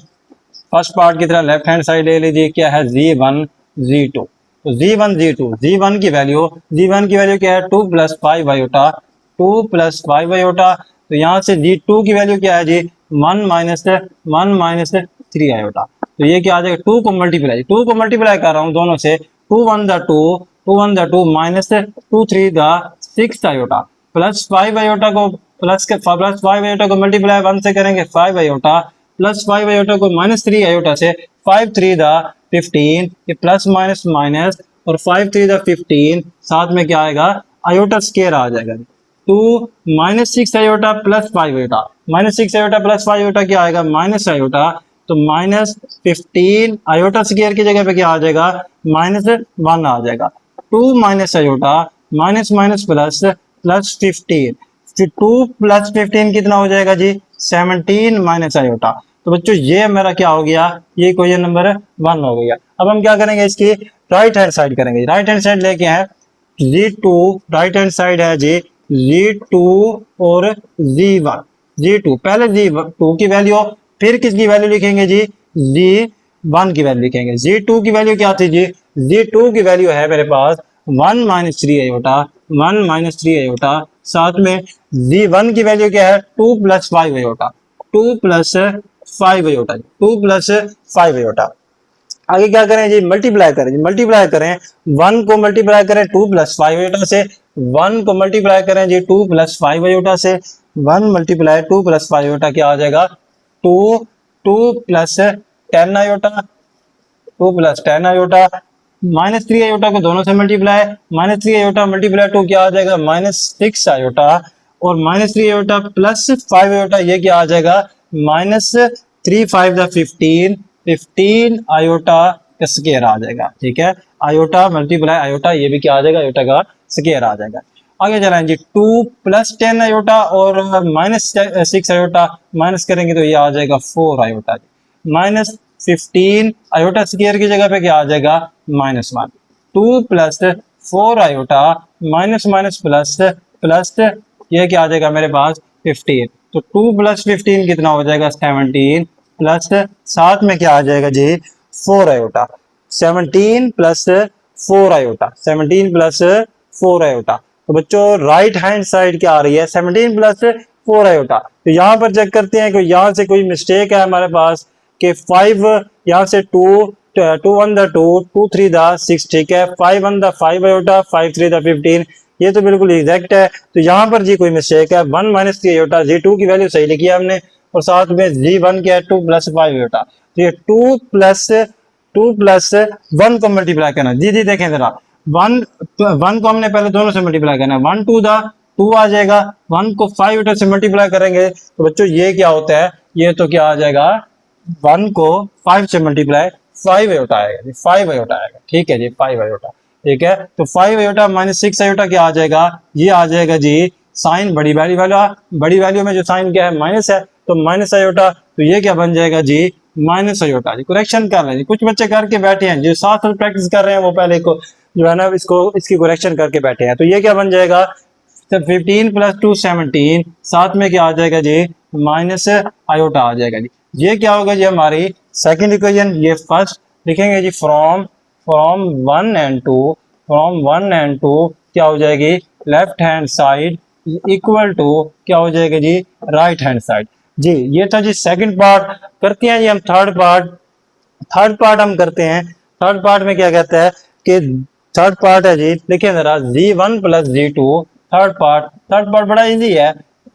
फर्स्ट पार्ट की तरह लेफ्ट हैंड साइड ले लीजिए। क्या है, z1 z2। तो z1 z2, z1 की वैल्यू क्या है 2 + 5 आयोटा, 2 + 5 आयोटा। तो यहाँ से z2 की वैल्यू क्या है जी, 1 - 3 आयोटा। तो ये क्या आ जाएगा, 2 को मल्टीप्लाई कर रहा हूँ दोनों से, 2 1 the 2, 2 1 the 2 -2 3 the 6 iota, plus 5 iota को प्लस 5 आयोटा को मल्टीप्लाई 1 से करेंगे 5 आयोटा, प्लस 5 आयोटा को -3 आयोटा से 5 3 द 15, ये प्लस माइनस माइनस और 5 3 द 15, साथ में क्या आएगा, आयोटा स्क्वायर आ जाएगा। 2 -6 iota plus 5 iota, -6 iota plus 5 iota क्या आएगा, माइनस आयोटा। तो -15 आयोटा स्क्वायर की जगह पे क्या आ जाएगा, -1 आ जाएगा। 2 minus iota minus minus plus plus 15, 2 + 15 कितना हो जाएगा जी, 17 माइनस आयोटा। तो बच्चों ये मेरा क्या हो गया, ये इक्वेशन नंबर 1 हो गया। अब हम क्या करेंगे, इसकी राइट हैंड साइड करेंगे। राइट हैंड साइड लेके हैं z2, राइट हैंड साइड है जी z2 और z1। z2 पहले z2 की वैल्यू, फिर किसकी वैल्यू लिखेंगे जी, z1 की वैल्यू लिखेंगे। z2 की वैल्यू क्या थी जी, z2 की वैल्यू है मेरे पास 1 - 3 आयोटा, 1 - 3 आयोटा। साथ में z1 की वैल्यू क्या है, 2 + 5 आयोटा, 2 + 5 आयोटा, 2 + 5 आयोटा। आगे क्या करें जी, मल्टीप्लाई करें जी, मल्टीप्लाई करें 1 को मल्टीप्लाई करें 2 + 5 आयोटा से, 1 को मल्टीप्लाई करें जी 2 + 5 आयोटा से, 1 × 2 + 5 आयोटा क्या आ जाएगा, 2 2 + 10 आयोटा, 2 + 10 आयोटा, -3 आयोटा को दोनों से मल्टीप्लाई, -3 आयोटा मल्टीप्लाई 2 क्या आ जाएगा, -6 आयोटा, और -3 आयोटा प्लस 5 आयोटा ये क्या आ जाएगा, -3 5 द 15, 15 आयोटा का स्क्वायर आ जाएगा। ठीक है, आयोटा मल्टीप्लाई आयोटा, ये भी क्या आ जाएगा, आयोटा का स्क्वायर आ जाएगा। आगे चलें जी, 2 + 10 आयोटा और -6 आयोटा माइनस करेंगे तो ये आ जाएगा 4 आयोटा, -15 आयोटा स्क्वायर की जगह पे क्या आ जाएगा, -1। 2 + 4 iota minus minus plus plus, ये क्या आ जाएगा मेरे पास 15। तो 2 + 15 कितना हो जाएगा, 17, प्लस साथ में क्या आ जाएगा जी 4 आयोटा, 17 + 4 आयोटा, 17 + 4 आयोटा। तो बच्चों राइट हैंड साइड क्या आ रही है, 17 + 4 आयोटा। तो यहाँ पर चेक करते हैं कि यहाँ से कोई मिस्टेक है हमारे पास, कि 5 यहाँ से 2 2 1 द 2, 2 3 द 6, ठीक है, 5 1 द 5 आयोटा, 5 3 द 15, ये तो बिल्कुल एग्जैक्ट है। तो यहाँ पर जी कोई मिस्टेक है, 1 - 3 आयोटा, z2 की वैल्यू सही लिखी है हमने, और साथ में z1 क्या है 2 + 5 आयोटा। तो ये 2 + 1 को मल्टीप्लाई करना, जी जी देखें जरा, 1 को हमने पहले दोनों से मल्टीप्लाई करना है, 1 2 द 2 आ जाएगा, 1 को 5 आयोटा से मल्टीप्लाई करेंगे तो बच्चों ये क्या होता है, ये तो क्या आ जाएगा, 1 को 5 से मल्टीप्लाई 5 आयोटा आएगा जी, 5 आयोटा आएगा। ठीक है जी, 5 आयोटा, ठीक है। तो 5 आयोटा -6 आयोटा क्या आ जाएगा, ये आ जाएगा जी साइन बड़ी वैल्यू में जो साइन क्या है माइनस है, तो माइनस आयोटा। तो ये क्या बन जाएगा जी, माइनस आयोटा जी। करेक्शन कर लें जी, कुछ बच्चे करके बैठे हैं जो साथ साथ प्रैक्टिस कर रहे हैं, वो पहले को जो है ना इसकी करेक्शन करके बैठे हैं। तो ये क्या बन जाएगा, 15 + 2 17, साथ में क्या आ जाएगा जी माइनस आयोटा आ जाएगा जी। ये क्या होगा जी हमारी सेकंड इक्वेशन। ये फर्स्ट लिखेंगे जी फ्रॉम 1 एंड 2, फ्रॉम 1 एंड 2 क्या हो जाएगी, left hand side equal to क्या हो जाएगा जी, राइट हैंड साइड जी। ये था जी सेकंड पार्ट। करते हैं जी हम थर्ड पार्ट हम करते हैं। थर्ड पार्ट में क्या कहता है कि थर्ड पार्ट है जी, लिखिए जरा Z1 plus Z2। Third part बड़ा इजी है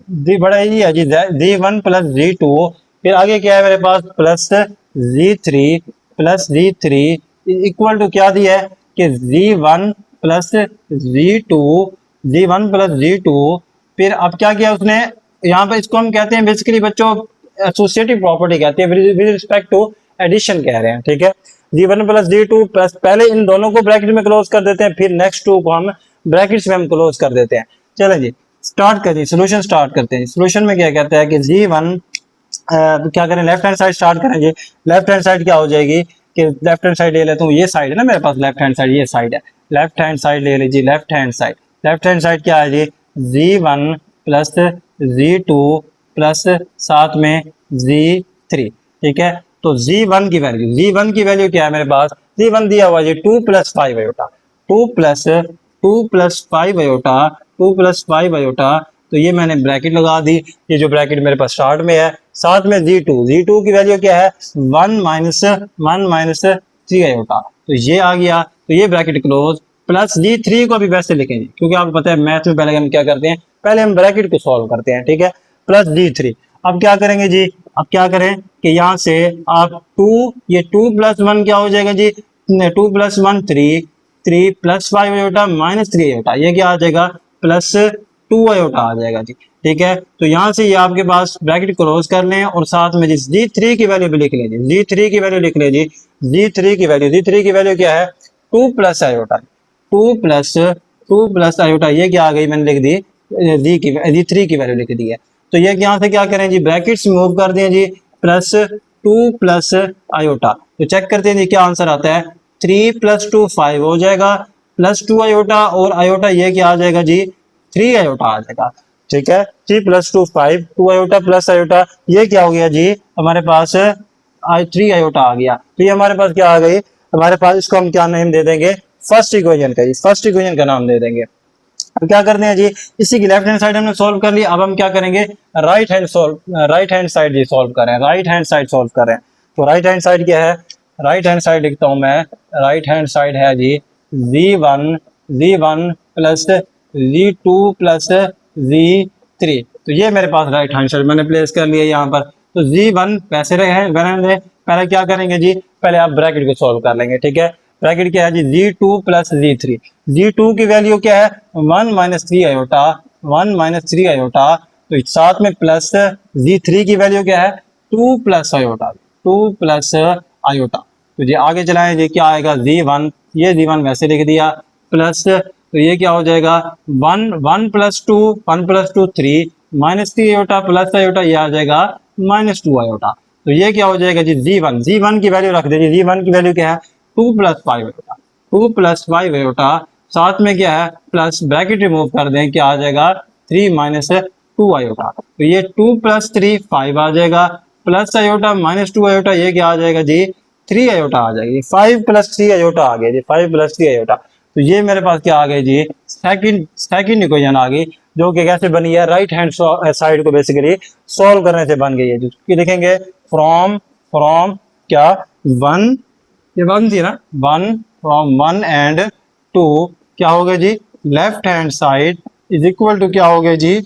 जी, बड़ा इजी है जी। Z1 प्लस Z2, फिर आगे क्या है मेरे पास, प्लस Z3 इक्वल टू क्या दिया है कि Z1 plus Z2, Z1 plus Z2। फिर अब क्या किया उसने, यहाँ पे इसको हम कहते हैं बेसिकली बच्चों एसोसिएटिव प्रॉपर्टी कहते हैं, विद रिस्पेक्ट टू एडिशन कह रहे हैं, ठीक है। Z1 प्लस Z2 प्लस, पहले इन दोनों को ब्रैकेट में क्लोज कर देते हैं, फिर नेक्स्ट टू को हम ब्रैकेट्स में हम क्लोज कर देते हैं। चलें जी स्टार्ट करिए, सोल्यूशन स्टार्ट करते हैं। सोल्यूशन में क्या कहता है कि Z1 क्या करें, लेफ्ट हैंड साइड स्टार्ट करें जी। लेफ्ट हैंड साइड क्या हो जाएगी कि लेफ्ट हैंड साइड ले लेता हूँ, ये साइड है ना मेरे पास, लेफ्ट हैंड साइड ये साइड है, लेफ्ट हैंड साइड ले लीजिए। लेफ्ट हैंड साइड क्या है जी, Z1 प्लस Z2 प्लस साथ में Z3, ठीक है। तो Z1 की वैल्यू क्या है मेरे पास, Z1 दिया हुआ जी 2 प्लस 5 आयोटा, 2 प्लस 5 आयोटा। तो ये मैंने ब्रैकेट लगा दी, ये जो ब्रैकेट मेरे पास स्टार्ट में है, साथ में Z2 की वैल्यू क्या है 1 माइनस 3 आयोटा, तो ये आ गया। तो ये ब्रैकेट क्लोज, प्लस Z3 को भी वैसे लिखेंगे क्योंकि आपको पता है मैथ में पहले हम क्या करते हैं, पहले हम ब्रैकेट को सॉल्व करते हैं, ठीक है। प्लस Z3, अब क्या करेंगे जी, अब क्या करें कि यहाँ से आप 2, ये 2 प्लस 1 क्या हो जाएगा जी, 2 plus 1 3 plus 5 iota minus 3 iota, ये क्या आ जाएगा प्लस 2 आयोटा आ जाएगा जी, ठीक है। तो यहाँ से ये आपके पास ब्रैकेट क्लोज कर लें और साथ में जी Z3 की वैल्यू भी लिख लीजिए, Z3 की वैल्यू लिख लीजिए। Z3 की वैल्यू क्या है 2 प्लस आयोटा, 2 प्लस आयोटा, ये क्या आ गई, मैंने लिख दी Z3 की वैल्यू लिख दी है। तो ये यहाँ से क्या करें जी, ब्रैकेट्स मूव कर दें जी, प्लस 2 प्लस आयोटा, तो चेक करते हैं जी क्या आंसर आता है, 3 प्लस 2 5 हो जाएगा, प्लस 2 आयोटा और आयोटा ये क्या आ जाएगा जी 3 आयोटा आ जाएगा, ठीक है। 3 प्लस 2 5, 2 आयोटा प्लस आयोटा, ये क्या हो गया जी हमारे पास 3 आयोटा आ गया। तो ये हमारे पास क्या आ गई, हमारे पास इसको हम क्या नेम दे देंगे, फर्स्ट इक्वेशन का, फर्स्ट इक्वेशन का नाम दे देंगे। अब क्या करते हैं जी, इसी की लेफ्ट हैंड साइड हमने सॉल्व कर लिया, अब हम क्या करेंगे राइट हैंड साइड जी सॉल्व करें, राइट हैंड साइड सॉल्व करें। तो राइट हैंड साइड क्या है, राइट हैंड साइड लिखता हूं मैं, राइट हैंड साइड है जी Z1 plus Z2 plus Z3, तो ये मेरे पास राइट हैंड साइड मैंने प्लेस कर लिया यहाँ पर। तो Z1 वैसे रहे, पहले क्या करेंगे जी, पहले आप ब्रैकेट को सॉल्व कर लेंगे, ठीक है। ब्रैकेट क्या है जी Z2 प्लस Z3 की वैल्यू क्या है 1 माइनस 3 आयोटा, 1 माइनस 3 आयोटा, तो साथ में प्लस Z3 की वैल्यू क्या है 2 प्लस आयोटा, 2 प्लस आयोटा। तो जी आगे चलाएं जी, क्या आएगा Z1, ये Z1 वैसे लिख दिया, प्लस तो ये क्या हो जाएगा 1 plus 2 3 minus 3 iota plus iota, ये आ जाएगा माइनस 2 आयोटा। तो ये क्या हो जाएगा जी Z1 की वैल्यू रख दीजिए, Z1 की वैल्यू क्या है 2 प्लस 5 आयोटा, 2 प्लस 5 आयोटा, साथ में क्या है प्लस ब्रैकेट रिमूव कर दें, क्या आ जाएगा 3 माइनस 2 आयोटा। तो ये 2 प्लस 3 5 आ जाएगा, प्लस आयोटा माइनस 2 आयोटा, ये क्या आ जाएगा जी 3 आयोटा आ जाएगी, 5 प्लस 3 आयोटा आ गया जी, 5 प्लस 3 आयोटा। तो ये मेरे पास क्या आ गई जी सेकंड इक्वेशन आ गई, जो कि कैसे बनी है, राइट हैंड साइड को बेसिकली सॉल्व करने से बन गई है। जो देखेंगे फ्रॉम क्या 1, ये 1 थी ना, 1 फ्रॉम 1 एंड 2 क्या हो गया जी left hand side is equal to क्या हो गया जी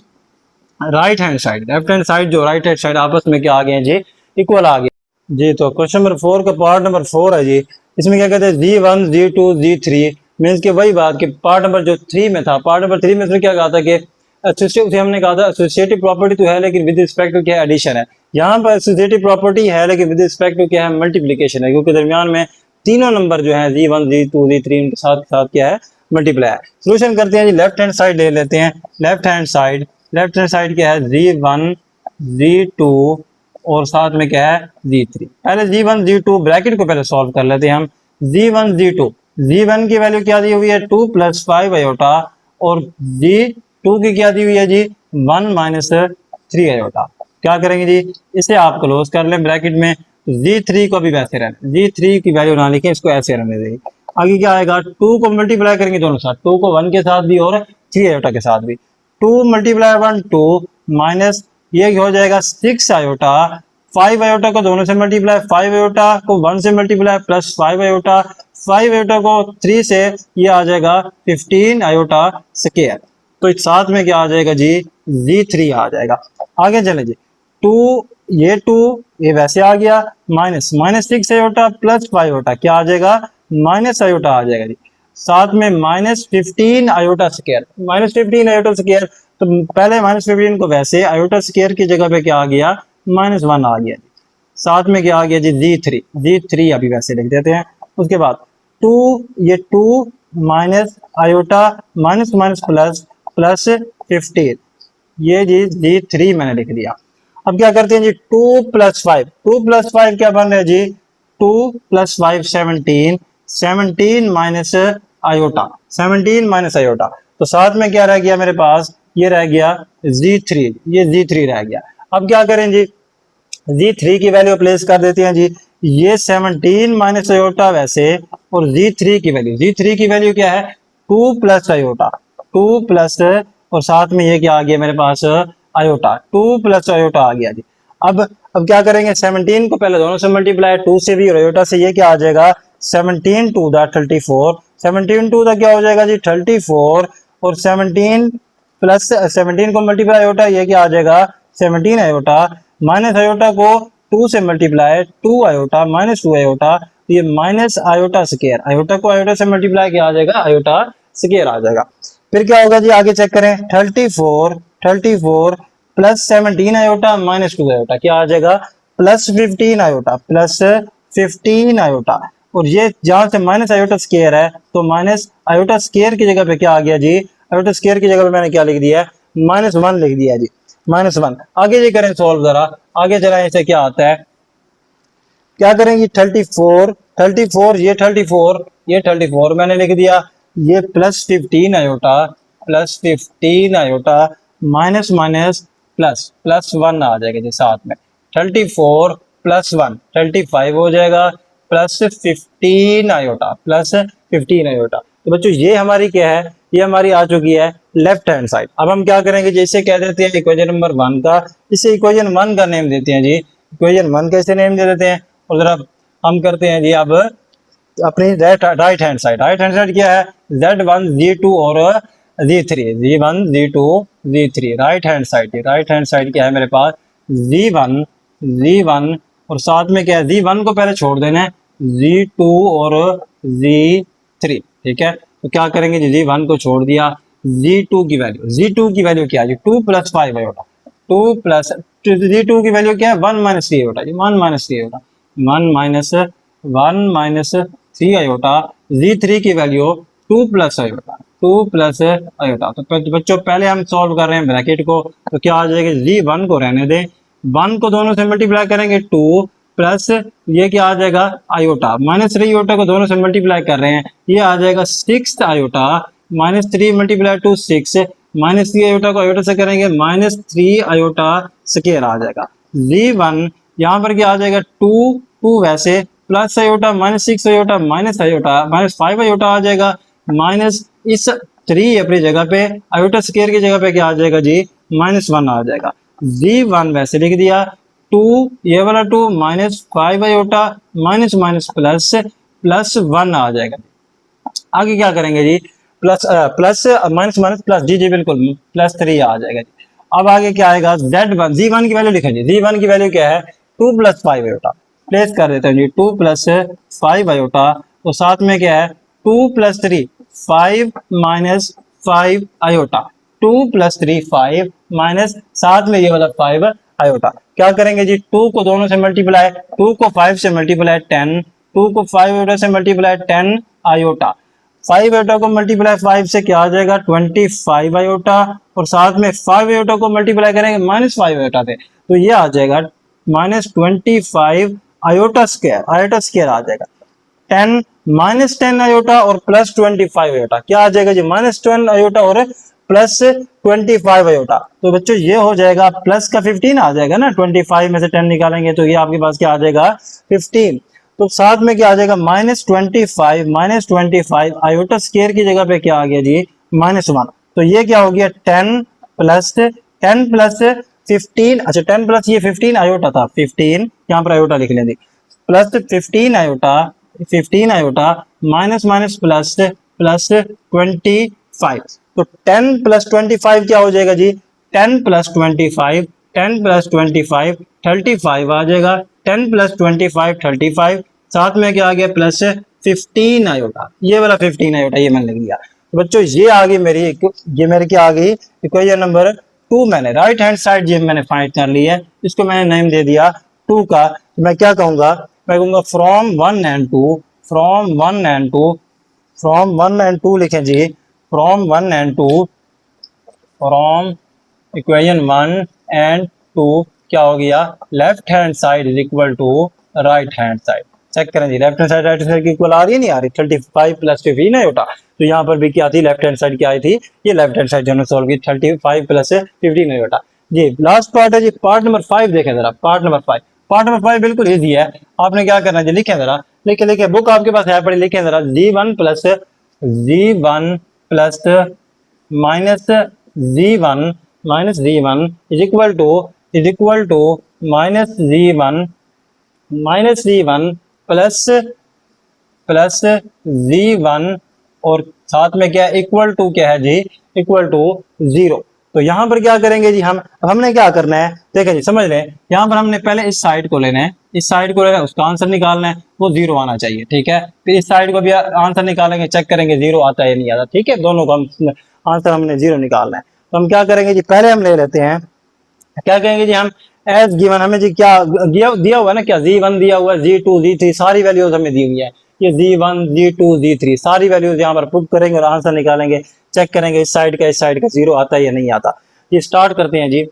right hand side, left hand side जो राइट हैंड साइड आपस में क्या आ गए जी इक्वल आ गया जी। तो क्वेश्चन नंबर 4 का पार्ट नंबर 4 है जी, इसमें क्या कहते हैं Z1 Z2 Z3 मीन्स के वही बात कि पार्ट नंबर जो 3 में था, पार्ट नंबर 3 में इसमें क्या कहा था कि हमने कहा था एसोसिएटिव प्रॉपर्टी तो है लेकिन विद रिस्पेक्ट टू क्या है एडिशन है, यहाँ पर एसोसिएटिव प्रॉपर्टी है लेकिन विद रिस्पेक्ट टू क्या है मल्टीप्लिकेशन है, क्योंकि दरमियान में तीनों नंबर जो है Z1 Z2 Z3 उनके साथ क्या है मल्टीप्लाई है। सोल्यूशन करते हैं जी, लेफ्ट हैंड साइड ले लेते हैं, लेफ्ट हैंड साइड क्या है Z1 Z2 और साथ में क्या है Z3। पहले Z1 Z2 ब्रैकेट को पहले सॉल्व कर लेते हैं हम, Z1 Z2, Z1 की वैल्यू क्या दी हुई है 2 प्लस 5 आयोटा और Z2 की क्या दी हुई है जी 1 माइनस 3 आयोटा। क्या करेंगे जी, इसे आप क्लोज कर लें ब्रैकेट में, Z3 को भी वैसे रहने, Z3 की वैल्यू ना लिखें, इसको ऐसे रहने देंगे। आगे क्या आएगा 2 को मल्टीप्लाई करेंगे दोनों साथ, 2 को 1 के साथ भी और 3 आयोटा के साथ भी, 2 मल्टीप्लाई 1 2 माइनस ये हो जाएगा 6 आयोटा, 5 आयोटा को दोनों से मल्टीप्लाई, 5 आयोटा को 1 से मल्टीप्लाई प्लस 5 आयोटा, 5 आयोटा को 3 से ये आ जाएगा 15 आयोटा स्क्वायर। तो इस साथ में क्या आ जाएगा जी, Z3 आ जाएगा। आगे चले जी, 2 ये वैसे आ गया, माइनस 6 आयोटा प्लस 5 आयोटा क्या आ जाएगा, माइनस आयोटा आ जाएगा जी। साथ में -15 आयोटा स्क्वायर, -15 आयोटा स्क्वायर, तो पहले -15 को वैसे आयोटा स्क्वायर की जगह पे क्या आ गया, -1 आ गया। साथ में क्या आ गया जी, जी थ्री अभी वैसे लिख देते हैं। उसके बाद 2 ये 2 minus iota minus minus plus plus 15, ये जी3 मैंने लिख दिया। अब क्या करते हैं जी, 2 + 5 क्या बन रहा है जी, 2 + 5 17, 17 माइनस आयोटा, 17 माइनस आयोटा, तो साथ में क्या रह गया मेरे पास, ये रह गया Z3, ये Z3 रह गया। अब क्या करें जी, Z3 की वैल्यू प्लेस कर देते हैं जी, ये 17 माइनस आयोटा वैसे, और Z3 की वैल्यू क्या है, 2 + आयोटा, 2 प्लस, और साथ में ये क्या आ गया मेरे पास, आयोटा, 2 + आयोटा आ गया जी। अब क्या करेंगे, 17 को पहले दोनों से मल्टीप्लाई, 2 से भी और आयोटा से, ये क्या आ जाएगा, 17 टू द 34, 17 टू द क्या हो जाएगा जी 34, और 17 प्लस 17 को मल्टीप्लाई आयोटा, ये क्या आ जाएगा 17 आयोटा, माइनस आयोटा को 2 से मल्टीप्लाई 2 आयोटा माइनस 2 आयोटा, ये माइनस आयोटा स्क्वायर, आयोटा को आयोटा से मल्टीप्लाई क्या आ जाएगा, आयोटा स्क्वायर आ जाएगा। फिर क्या होगा जी, आगे चेक करें, 34 प्लस 17 आयोटा माइनस 2 आयोटा क्या आ जाएगा, प्लस 15 आयोटा, प्लस 15 आयोटा, और ये जहां से माइनस आयोटा स्क्वायर है, तो माइनस आयोटा स्क्वायर की जगह पे क्या आ गया जी, आयोटा स्क्वायर की जगह पे मैंने क्या लिख दिया है, -1 लिख दिया जी, -1। आगे जी करें सॉल्व, जरा आगे चलाएं, इसे क्या आता है, क्या करेंगे, 34 ये 34 मैंने लिख दिया, ये plus 15 iota minus minus plus 1 आ जाएगा जी साथ में, 34 + 1 35 हो जाएगा, +15 आयोटा। तो बच्चों ये हमारी क्या है, ये हमारी आ चुकी है लेफ्ट हैंड साइड। अब हम क्या करेंगे, जैसे कह देते हैं इक्वेशन नंबर 1 का, इसे इक्वेशन 1 का नेम देते हैं जी, इक्वेशन 1 कैसे नेम दे देते हैं, और जरा हम करते हैं जी अब अपनी राइट हैंड साइड क्या है, Z1 Z2 और Z3, Z1 Z2 Z3, right hand side क्या है मेरे पास, Z1 और साथ में क्या है, Z1 को पहले छोड़ देना है, Z2 और Z3, ठीक है। तो क्या करेंगे जी, Z1 को छोड़ दिया, Z2 की वैल्यू क्या है जी, 2 + 5 आयोटा, 2 प्लस Z2 की वैल्यू क्या है, 1 - 3 आयोटा जी, 1 - 3 आयोटा, 1 - 3 आयोटा, Z3 की वैल्यू 2 + आयोटा, 2 + आयोटा। तो बच्चों पहले हम सॉल्व कर रहे हैं ब्रैकेट को, तो क्या आ जाएगा, Z1 को रहने दें, 1 को दोनों से मल्टीप्लाई करेंगे 2 प्लस, ये क्या आ जाएगा आयोटा, -3 आयोटा को दोनों से मल्टीप्लाई कर रहे हैं, ये आ जाएगा 6 आयोटा, -3 × 2 6, -3 आयोटा को आयोटा से करेंगे, -3 आयोटा स्क्वायर आ जाएगा। Z1 यहाँ पर क्या आ जाएगा, 2 वैसे, प्लस आयोटा -6 आयोटा -5 आयोटा आ जाएगा, माइनस इस 3 अपनी जगह पे, आयोटा स्क्वायर की जगह पे क्या आ जाएगा जी, -1 आ जाएगा। Z1 वैसे लिख दिया, 2 ये वाला 2 -5 आयोटा माइनस माइनस प्लस 1 आ जाएगा। आगे क्या करेंगे जी, प्लस माइनस माइनस प्लस, जी बिल्कुल, +3 आ जाएगा जी। अब आगे क्या आएगा, Z1 की वैल्यू लिखें जी, Z1 की वैल्यू क्या है, 2 + 5 आयोटा, प्लेस कर देते हैं जी, 2 + 5 आयोटा, तो साथ में क्या है, 2 + 3 5 - 5 आयोटा, 2 + 3 5 माइनस साथ में ये वाला 5 आयोटा। क्या करेंगे जी, 2 को दोनों से मल्टीप्लाई, 2 को 5 से मल्टीप्लाई 10, 2 को 5 आयोटा से मल्टीप्लाई 10 आयोटा, 5 आयोटा को मल्टीप्लाई 5 से क्या आ जाएगा, 25 आयोटा, और साथ में 5 आयोटा को मल्टीप्लाई करेंगे -5 आयोटा से, तो ये आ जाएगा -25 आयोटा स्क्वायर आ जाएगा। 10 -10 आयोटा और +25 आयोटा क्या आ जाएगा जी, -10 आयोटा और +25 आयोटा। तो बच्चों ये हो जाएगा, प्लस का 15 आ जाएगा ना, 25 में से 10 निकालेंगे तो ये आपके पास क्या आ जाएगा 15। तो साथ में क्या आ जाएगा, -25 आयोटा स्क्वायर की जगह पे क्या आ गया जी, -1। तो ये क्या हो गया, 10 + 15, अच्छा 10 प्लस ये 15 आयोटा था, 15 यहाँ पर आयोटा लिख लेंगे, +15 iota, 15 iota minus minus plus plus 25। तो 10 प्लस 25 क्या हो जाएगा जी? 10 प्लस 25, 10 प्लस 25 35 आ जाएगा। 10 प्लस 25 35, साथ में क्या आ गया प्लस 15 आयोटा। ये वाला 15 आयोटा ये मैंने लिख दिया। तो बच्चों ये आ गई मेरी ये मेरे क्या आ गई इक्वेशन नंबर 2। मैंने राइट हैंड साइड ये मैंने फाइंड कर ली है, इसको मैंने नेम दे दिया 2 का। तो मैं क्या कहूंगा? मैं कहूंगा from 1 and 2, from 1 and 2, from 1 and 2 लिखें जी। From 1 and 2, from equation 1 and 2 क्या हो गया? Left hand side is equal to right hand side. Check करें जी, left hand side right hand side की इक्वल आ रही है नहीं आ रही? 35 प्लस 15 है बेटा। तो यहाँ पर भी क्या थी? लेफ्ट हैंड साइड क्या आई थी? ये लेफ्ट हैंड साइड जो हमने सॉल्व की 35 प्लस 15 है बेटा जी। लास्ट पार्ट है जी, पार्ट नंबर 5 देखें जरा। पार्ट नंबर 5, पार्ट नंबर 5 बिल्कुल इजी है। आपने क्या करना है जी, लिखें जरा, लिखे लिखे बुक आपके पास है पढ़ी, लिखें जरा। Z plus minus z minus z is equal to minus z plus plus z और साथ में क्या इक्वल टू क्या है जी? Equal to 0। तो यहां पर क्या करेंगे जी हम? अब हमने क्या करना है देखें जी, समझ लें। यहां पर हमने पहले इस साइड को लेना है, इस साइड को लेना है, उसका आंसर निकालना है, वो 0 आना चाहिए। ठीक है, फिर इस साइड को भी आंसर निकालेंगे, चेक करेंगे 0 आता है या नहीं आता। ठीक है, दोनों का आंसर हमने 0 निकालना है। तो हम क्या करेंगे जी, पहले हम ले लेते हैं, क्या कहेंगे जी हम? एज गिवन, हमें जी क्या दिया हुआ है ना, क्या जी1 दिया हुआ है, जी2 जी3 सारी वैल्यूज हमें दी हुई है। ये जी1 जी2 जी3 सारी वैल्यूज यहाँ पर पुट करेंगे और आंसर निकालेंगे। चेक करेंगे इस साइड का 0 आता है या नहीं आता। ये स्टार्ट करते हैं जी।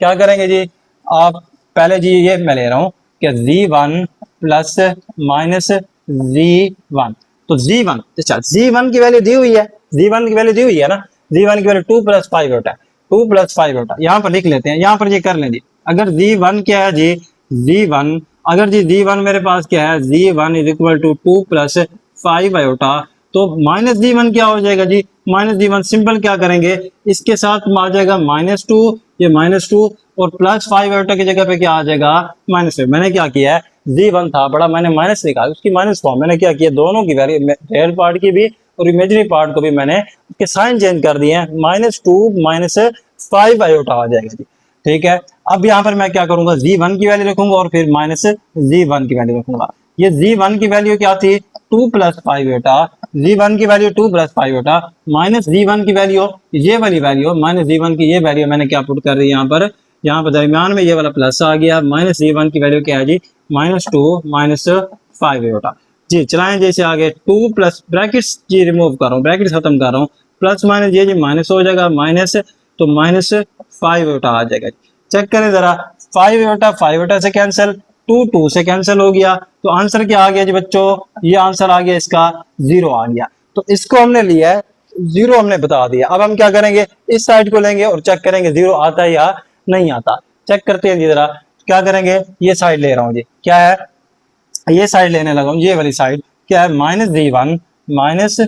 क्या करेंगे जी आप? पहले जी ये मैं ले रहा हूँ कि जी1 प्लस माइनस जी1। तो जी1, अच्छा जी1 की वैल्यू दी हुई है, जी1 की वैल्यू दी हुई है ना, जी1 की वैल्यू 2 प्लस 5 होता है, 2 प्लस 5 होता है। यहाँ पर लिख लेते हैं, यहाँ पर ये कर लें जी। अगर जी1 क्या है जी? जी1, अगर जी जी1 मेरे पास क्या है? Z is equal to 2 plus 5 iota. तो माइनस जी1 क्या हो जाएगा जी? माइनस जी1 सिंपल क्या करेंगे, इसके साथ आ जाएगा -2, ये -2 और प्लस 5 आयोटा की जगह पे क्या आ जाएगा? -5। मैंने क्या किया है, जी1 था बड़ा, मैंने माइनस निकाला, उसकी माइनस फॉर्म मैंने क्या किया, दोनों की वैल्यू रियल पार्ट की भी और इमेजिनरी पार्ट को भी मैंने उसके साइन चेंज कर दिए हैं। -2 -5 आयोटा आ जाएगा जी। ठीक है, अब यहाँ पर मैं क्या करूंगा, जी1 की वैल्यू रखूंगा और फिर माइनस जी1 की वैल्यू रखूंगा। ये जी1 की वैल्यू क्या थी? 2 प्लस 5 बेटा, जी1 की वैल्यू 2 प्लस 5 बेटा, माइनस जी1 की वैल्यू ये वाली वैल्यू, माइनस जी1 की ये वैल्यू मैंने क्या पुट कर दी यहाँ पर दरमियान में ये वाला प्लस आ गया। माइनस जी1 की वैल्यू क्या है जी? -2 -5 बेटा जी। चलाएं जैसे आगे, 2 प्लस ब्रैकेट्स जी रिमूव कर रहा हूँ, ब्रैकेट्स खत्म कर रहा हूँ, प्लस माइनस ये जी माइनस हो जाएगा, माइनस तो -5 बेटा आ जाएगा। चेक करें जरा, 5 बेटा से कैंसिल, 2 से कैंसिल हो गया, तो आंसर क्या आ गया जी बच्चों? ये आंसर आ गया इसका 0 आ गया। तो इसको हमने लिया है 0, हमने बता दिया। अब हम क्या करेंगे, इस साइड को लेंगे और चेक करेंगे 0 आता है या नहीं आता। चेक करते हैं जी जरा, क्या करेंगे, ये साइड ले रहा हूँ जी, क्या है, ये साइड लेने लगा हूँ, ये वाली साइड क्या है, -z minus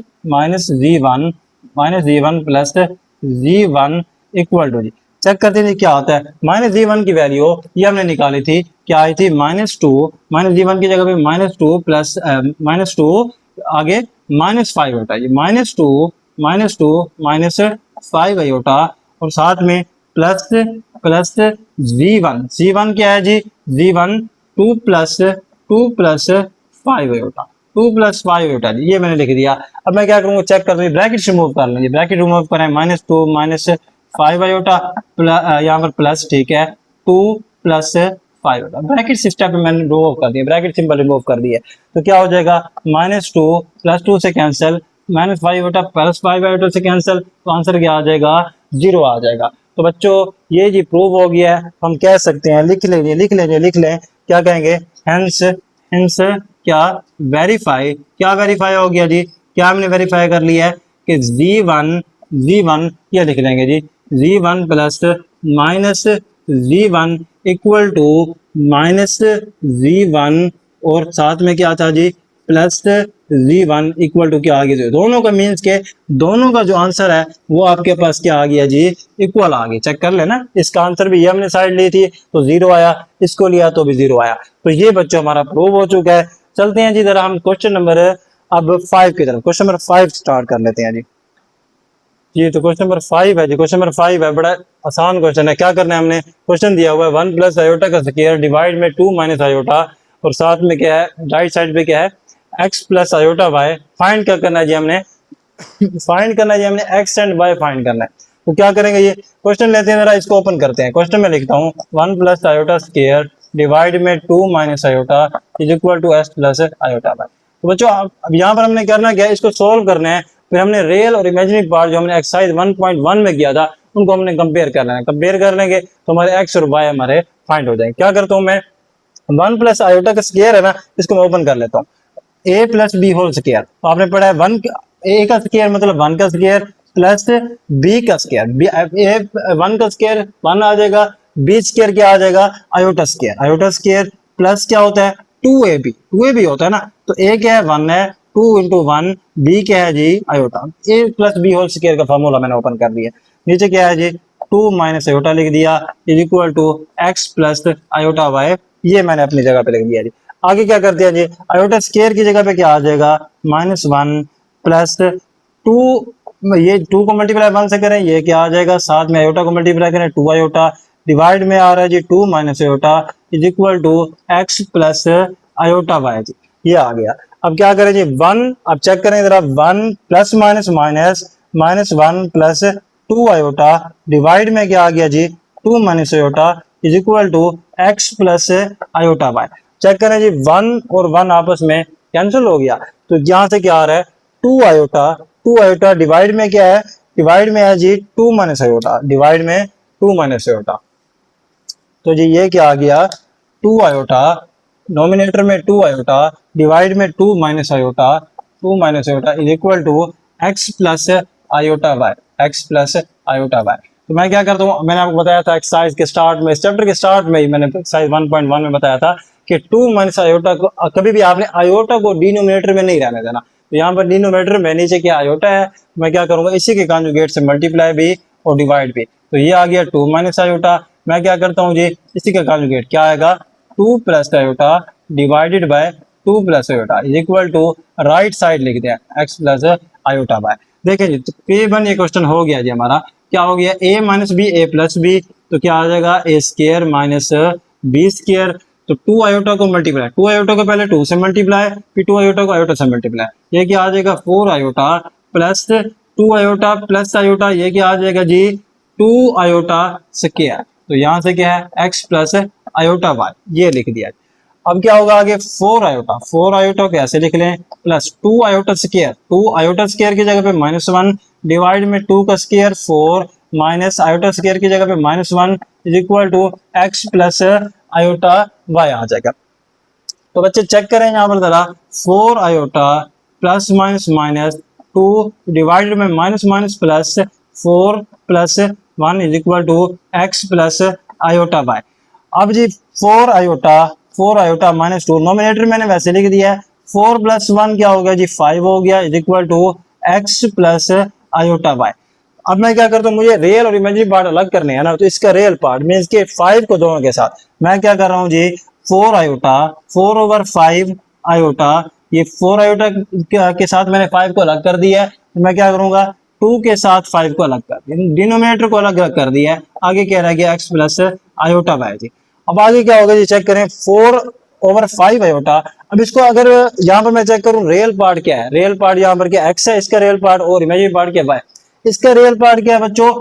z plus G1 equal to z. Check करते हैं क्या होता है। -जी1 की वैल्यू ये हमने निकाली थी, क्या आई थी? -2, -जी1 की जगह पे -2 प्लस -2 आगे -5 होता है, -2 -5 आयोटा और साथ में प्लस प्लस जी1 क्या है जी? जी1 2 प्लस 5 आयोटा, 2 प्लस 5 आयोटा जी, ये मैंने लिख दिया। अब मैं क्या करूंगा, चेक कर ब्रैकेट रिमूव कर लेंगे, ब्रैकेट रिमूव करें, -2 -5 आयोटा यहाँ पर प्लस, ठीक है, 2 प्लस 5 आयोटा। ब्रैकेट सिस्टम पे मैंने रिमूव कर दिया, ब्रैकेट सिंबल रिमूव कर दिया, तो क्या हो जाएगा, -2 प्लस 2 से कैंसिल, -5 आयोटा प्लस 5 आयोटा से कैंसिल, तो आंसर क्या आ जाएगा? 0 आ जाएगा। तो बच्चों ये जी प्रूव हो गया है। हम कह सकते हैं, लिख लें, क्या कहेंगे, हेंस क्या वेरीफाई, क्या वेरीफाई हो गया जी? क्या हमने वेरीफाई कर लिया है कि जी1 ये लिख लेंगे जी, जी1 प्लस -जी1 इक्वल टू -जी1 और साथ में क्या था जी? प्लस जी1 इक्वल टू क्या आ गया? दोनों का मीन्स के दोनों का जो आंसर है वो आपके पास क्या आ गया जी? इक्वल आ गया। चेक कर लेना, इसका आंसर भी ये हमने साइड ली थी तो 0 आया, इसको लिया तो भी 0 आया। तो ये बच्चों हमारा प्रूव हो चुका है। चलते हैं जी जरा हम क्वेश्चन नंबर अब 5 की तरफ, क्वेश्चन नंबर 5 स्टार्ट कर लेते हैं जी। जी तो क्वेश्चन नंबर 5 है जी, क्वेश्चन नंबर 5 है, बड़ा आसान क्वेश्चन है। क्या करना है, हमने क्वेश्चन दिया हुआ है 1 प्लस आयोटा का स्क्वायर डिवाइड में 2 माइनस आयोटा, और साथ में क्या है राइट साइड पे क्या है x plus iota y. Find क्या करना है जी हमने, फाइंड करना है जी हमने x एंड y फाइंड करना है। तो क्या करेंगे, ये क्वेश्चन लेते हैं, जरा इसको ओपन करते हैं। क्वेश्चन में लिखता हूँ 1 प्लस आयोटा स्क्वायर डिवाइड में 2 minus iota is equal to s plus iota y. तो बच्चों अब यहाँ पर हमने करना क्या है, इसको सोल्व करना है। फिर हमने रियल और इमेजिनरी पार्ट जो हमने एक्सरसाइज 1.1 में किया था उनको हमने कंपेयर करना है। कंपेयर कर लेंगे तो हमारे x और y हमारे फाइंड हो जाएंगे। क्या करता हूँ मैं, 1 प्लस आयोटा का स्क्वायर है ना, इसको मैं ओपन कर लेता हूँ, a plus B whole square. तो आपने पढ़ा है वन ए का स्क्वायर मतलब 1 का स्क्वायर प्लस बी का स्क्वायर, ए 1 का स्क्वायर 1 आ जाएगा, बी स्क्वायर क्या आ जाएगा iota square, iota square plus क्या होता है 2ab, 2ab होता है ना। तो a क्या है 1 है, 2 इंटू 1, बी क्या है जी iota, a plus B whole square का फॉर्मूला मैंने ओपन कर दिया। नीचे क्या है जी 2 माइनस आयोटा लिख दिया is equal to x plus iota y, ये मैंने अपनी जगह पे लिख दिया जी। आगे क्या करते हैं जी, आयोटा स्क्वायर की जगह पे क्या आ जाएगा -1 प्लस 2, ये 2 को मल्टीप्लाई 1 से करें ये क्या आ जाएगा, साथ में आयोटा को मल्टीप्लाई करें 2 आयोटा, डिवाइड में आ रहा है जी 2 minus iota is equal to x plus iota Y जी, ये आ गया। अब क्या करें जी 1, अब चेक करें जरा 1 plus minus minus -1 plus 2 iota divide में क्या आ गया जी 2 minus iota is equal to x plus iota y. Check करें जी 1 और 1 आपस में कैंसिल हो गया, तो यहाँ से क्या आ रहा है 2 आयोटा, 2 आयोटा डिवाइड में क्या है, डिवाइड में है जी 2 माइनस आयोटा, डिवाइड में 2 माइनस आयोटा। तो जी ये क्या आ गया 2 आयोटा, नोमिनेटर में 2 आयोटा डिवाइड में 2 minus iota, 2 minus iota is equal to x plus iota y, x plus iota y. तो मैं क्या करता हूँ, मैंने आपको बताया था एक्सरसाइज के स्टार्ट में, इस चैप्टर के स्टार्ट में ही मैंने एक्सरसाइज 1.1 में बताया था कि 2 माइनस आयोटा को कभी भी आपने आयोटा को डिनोमिनेटर में नहीं रहने देना। तो यहाँ पर डिनोमिनेटर में नीचे क्या आयोटा है, मैं क्या करूंगा इसी के कॉन्जुगेट से मल्टीप्लाई भी और डिवाइड भी। तो ये आ गया 2 माइनस आयोटा, मैं क्या करता हूँ जी इसी का कॉन्जुगेट क्या आएगा 2 plus iota divided by 2 plus iota is equal to right side लिख दिया x प्लस आयोटा बाय। देखिए जी तो P1 ये क्वेश्चन हो गया जी हमारा, क्या हो गया a minus b a plus b, तो क्या आ जाएगा a square minus b square. तो 2 आयोटा को मल्टीप्लाई, 2 आयोटा को पहले 2 से मल्टीप्लाई फिर 2 आयोटा को आयोटा से मल्टीप्लाई, ये क्या आ जाएगा 4 iota plus 2 iota plus iota, ये क्या आ जाएगा जी 2 आयोटा स्क्वायर। तो यहाँ से क्या है x प्लस आयोटा वाई, ये लिख दिया। अब क्या होगा आगे 4 आयोटा, 4 आयोटा को ऐसे लिख लें plus 2 iota square, 2 iota square की जगह पे -1 डिवाइड में 2 का स्क्वायर 4 माइनस आयोटा स्क्वायर की जगह पे -1 is equal to x plus iota Y आ जाएगा। तो बच्चे चेक करें यहाँ पर जरा 4 iota plus minus minus 2 divided में minus minus plus 4 plus 1 is equal to x plus iota Y. अब जी 4 आयोटा माइनस 2, नोमिनेटर मैंने वैसे लिख दिया है, 4 प्लस 1 क्या हो गया जी 5 हो गया is equal to x plus iota Y. अब मैं क्या करता हूँ, मुझे रियल और इमेजिनरी पार्ट अलग करने हैं ना, तो इसका रियल पार्ट मीन इसके 5 को दोनों के साथ मैं क्या कर रहा हूँ जी 4 आयोटा 4 ओवर 5 आयोटा, ये 4 आयोटा के साथ मैंने 5 को अलग कर दिया है, तो मैं क्या करूंगा 2 के साथ 5 को अलग कर दिया, डिनोमिनेटर को अलग कर दिया है। आगे क्या रह गया x प्लस आयोटा वाई जी। अब आगे क्या होगा जी चेक करें 4 ओवर 5 आयोटा। अब इसको अगर यहाँ पर मैं चेक करूं रियल पार्ट क्या है, रियल पार्ट यहाँ पर क्या x है इसका रियल पार्ट, और इमेजिनरी पार्ट क्या y, इसका रियल पार्ट क्या है बच्चों,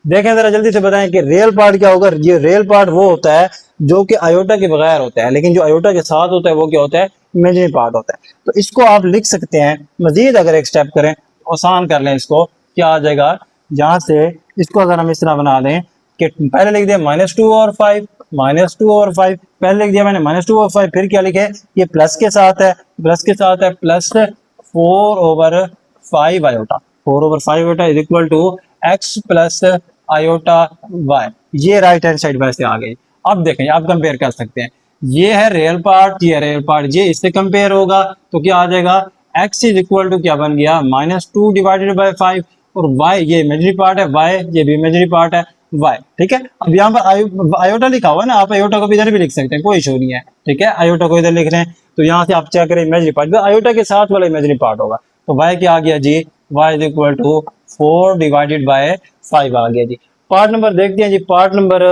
देखें जरा जल्दी से बताएं कि रियल पार्ट क्या होगा। ये रियल पार्ट वो होता है जो कि आयोटा के बगैर होता है, लेकिन जो आयोटा के साथ होता है वो क्या होता है इमेजिनरी पार्ट होता है। तो इसको आप लिख सकते हैं मजीद, अगर एक स्टेप करें आसान कर लें इसको, क्या आ जाएगा यहाँ से, इसको अगर हम इस तरह बना दें कि पहले लिख दिया -2 और 5, -2 और 5 पहले लिख दिया मैंने -2 और 5, फिर क्या लिखे ये प्लस के साथ है, प्लस के साथ है plus 4 over 5 iota, 4 over 5 iota is equal to x plus iota y, ये राइट हैंड साइड वैसे आ गई। अब देखें आप कंपेयर कर सकते हैं, ये है रियल पार्ट, ये रियल पार्ट, ये इससे कंपेयर होगा तो क्या आ जाएगा x इज इक्वल टू क्या बन गया -2 डिवाइडेड बाय 5, और y ये इमेजिनरी पार्ट है, y ये भी इमेजिनरी पार्ट है, वाई, ठीक है। अब यहाँ पर आयोटा लिखा हुआ है ना, आप आयोटा को भी इधर भी लिख सकते हैं, कोई इशू नहीं है, ठीक है। आयोटा को इधर लिख रहे हैं तो यहाँ से आप चेक करें इमेजिनरी पार्ट, आयोटा के साथ वाला इमेजिनरी पार्ट होगा, तो वाई क्या आ गया जी, Y is equal to 4 divided by 5 आ गया जी। पार्ट नंबर देखते हैं जी, पार्ट नंबर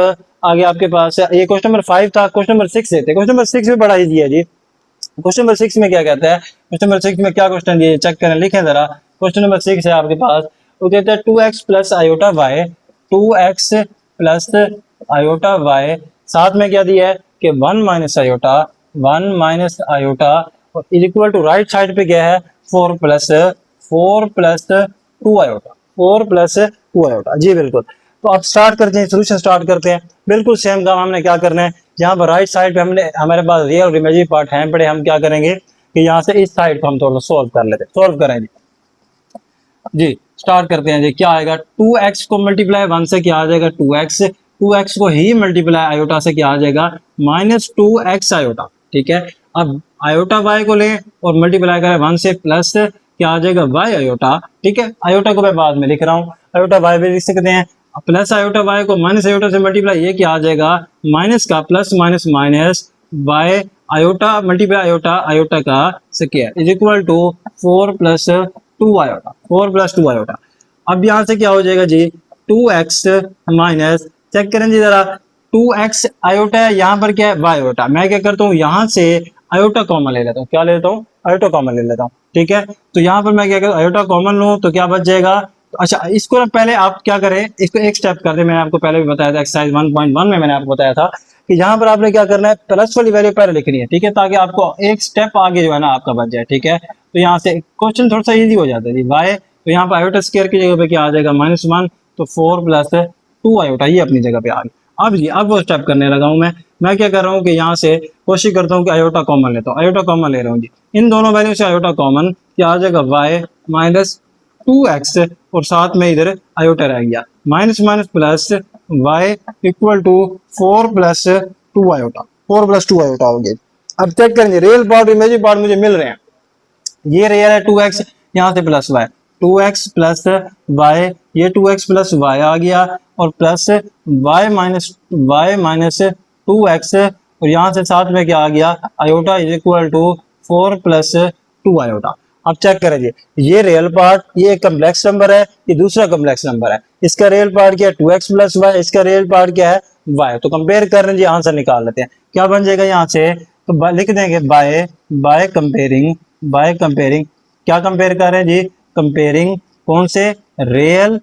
आगे आपके पास ये क्वेश्चन नंबर 5 था, क्वेश्चन नंबर 6 लेते हैं। क्वेश्चन नंबर 6 भी बड़ा इजी है जी। क्वेश्चन नंबर 6 में क्या कहता है, क्वेश्चन नंबर 6 में क्या क्वेश्चन दिए चेक करें, लिखें जरा। क्वेश्चन नंबर 6 है आपके पास, वो कहता है 2x plus iota y, 2x plus iota y, साथ में क्या दिया है कि 1 minus iota, 1 minus iota is equal to right side पे क्या है 4 प्लस 2 आयोटा, 4 प्लस 2 आयोटा जी बिल्कुल। तो अब स्टार्ट करते हैं, सोल्यूशन स्टार्ट करते हैं। बिल्कुल सेम काम हमने क्या करना है, यहाँ पर राइट साइड पे हमने हमारे पास रियल और इमेजिनरी पार्ट हैं पड़े, हम क्या करेंगे कि यहाँ से इस साइड को हम थोड़ा सोल्व कर लेते हैं, सोल्व करेंगे जी। स्टार्ट करते हैं जी, क्या आएगा 2x को मल्टीप्लाई 1 से क्या आ जाएगा 2x, 2x को ही मल्टीप्लाई आयोटा से क्या आ जाएगा माइनस 2x आयोटा, ठीक है। अब आयोटा y को लें और मल्टीप्लाई करें 1 से, प्लस क्या आ जाएगा y आयोटा, ठीक है। आयोटा को मैं बाद में लिख रहा हूँ, आयोटा y भी लिख सकते हैं, प्लस आयोटा y को माइनस आयोटा से मल्टीप्लाई, ये क्या आ जाएगा माइनस का plus minus minus y iota multiply iota, iota का square is equal to 4 plus 2 iota, 4 plus 2 iota. अब यहाँ से क्या हो जाएगा जी 2x माइनस, चेक करें जी जरा, 2x आयोटा है, यहाँ पर क्या है y आयोटा, मैं क्या करता हूँ यहाँ से आयोटा कॉमन ले लेता हूँ, क्या लेता हूँ आयोटा कॉमन ले लेता हूँ, ठीक है। तो यहाँ पर मैं क्या करता हूँ आयोटा कॉमन लूँ तो क्या बच जाएगा, तो अच्छा इसको ना पहले आप क्या करें, इसको एक स्टेप कर दे, मैंने आपको पहले भी बताया था एक्सरसाइज 1.1 में मैंने आपको बताया था कि यहाँ पर आपने क्या करना है प्लस वाली वैल्यू पहले लिखनी है, ठीक है, ताकि आपको एक स्टेप आगे जो है ना आपका बच जाए, ठीक है। तो यहाँ से क्वेश्चन थोड़ा सा इजी हो जाता है जी, वाई तो यहाँ पर आयोटा स्क्वायर की जगह पे क्या आ जाएगा -1, तो 4 प्लस 2 आयोटा ये अपनी जगह पे आ गया। अब जी अब वो स्टेप करने लगा हूँ मैं क्या कर रहा हूँ कि यहाँ से कोशिश करता हूँ कि आयोटा कॉमन लेता हूँ, आयोटा कॉमन ले रहा हूँ जी, इन दोनों वैल्यू से आयोटा कॉमन क्या आ जाएगा वाई माइनस 2x और साथ में इधर आयोटा रह गया, minus minus plus y equal to 4 plus 2 iota, 4 plus 2 iota हो गया। अब चेक करेंगे रियल पार्ट इमेजिनरी पार्ट मुझे मिल रहे हैं, ये रियल है 2x, यहाँ से plus y, 2x plus y, ये 2x प्लस y आ गया और प्लस y माइनस 2x और यहाँ से साथ में क्या आ गया iota is equal to 4 plus 2 iota. अब चेक करें जी, ये रियल पार्ट ये एक कम्प्लेक्स नंबर है, ये दूसरा कम्प्लेक्स नंबर है, इसका रियल पार्ट क्या है 2x प्लस y, इसका रियल पार्ट क्या है y, तो कंपेयर कर रहे हैं जी, आंसर निकाल लेते हैं, क्या बन जाएगा यहाँ से, तो लिख देंगे बाय कंपेयरिंग, क्या कंपेयर कर रहे हैं जी, कंपेयरिंग कौन से real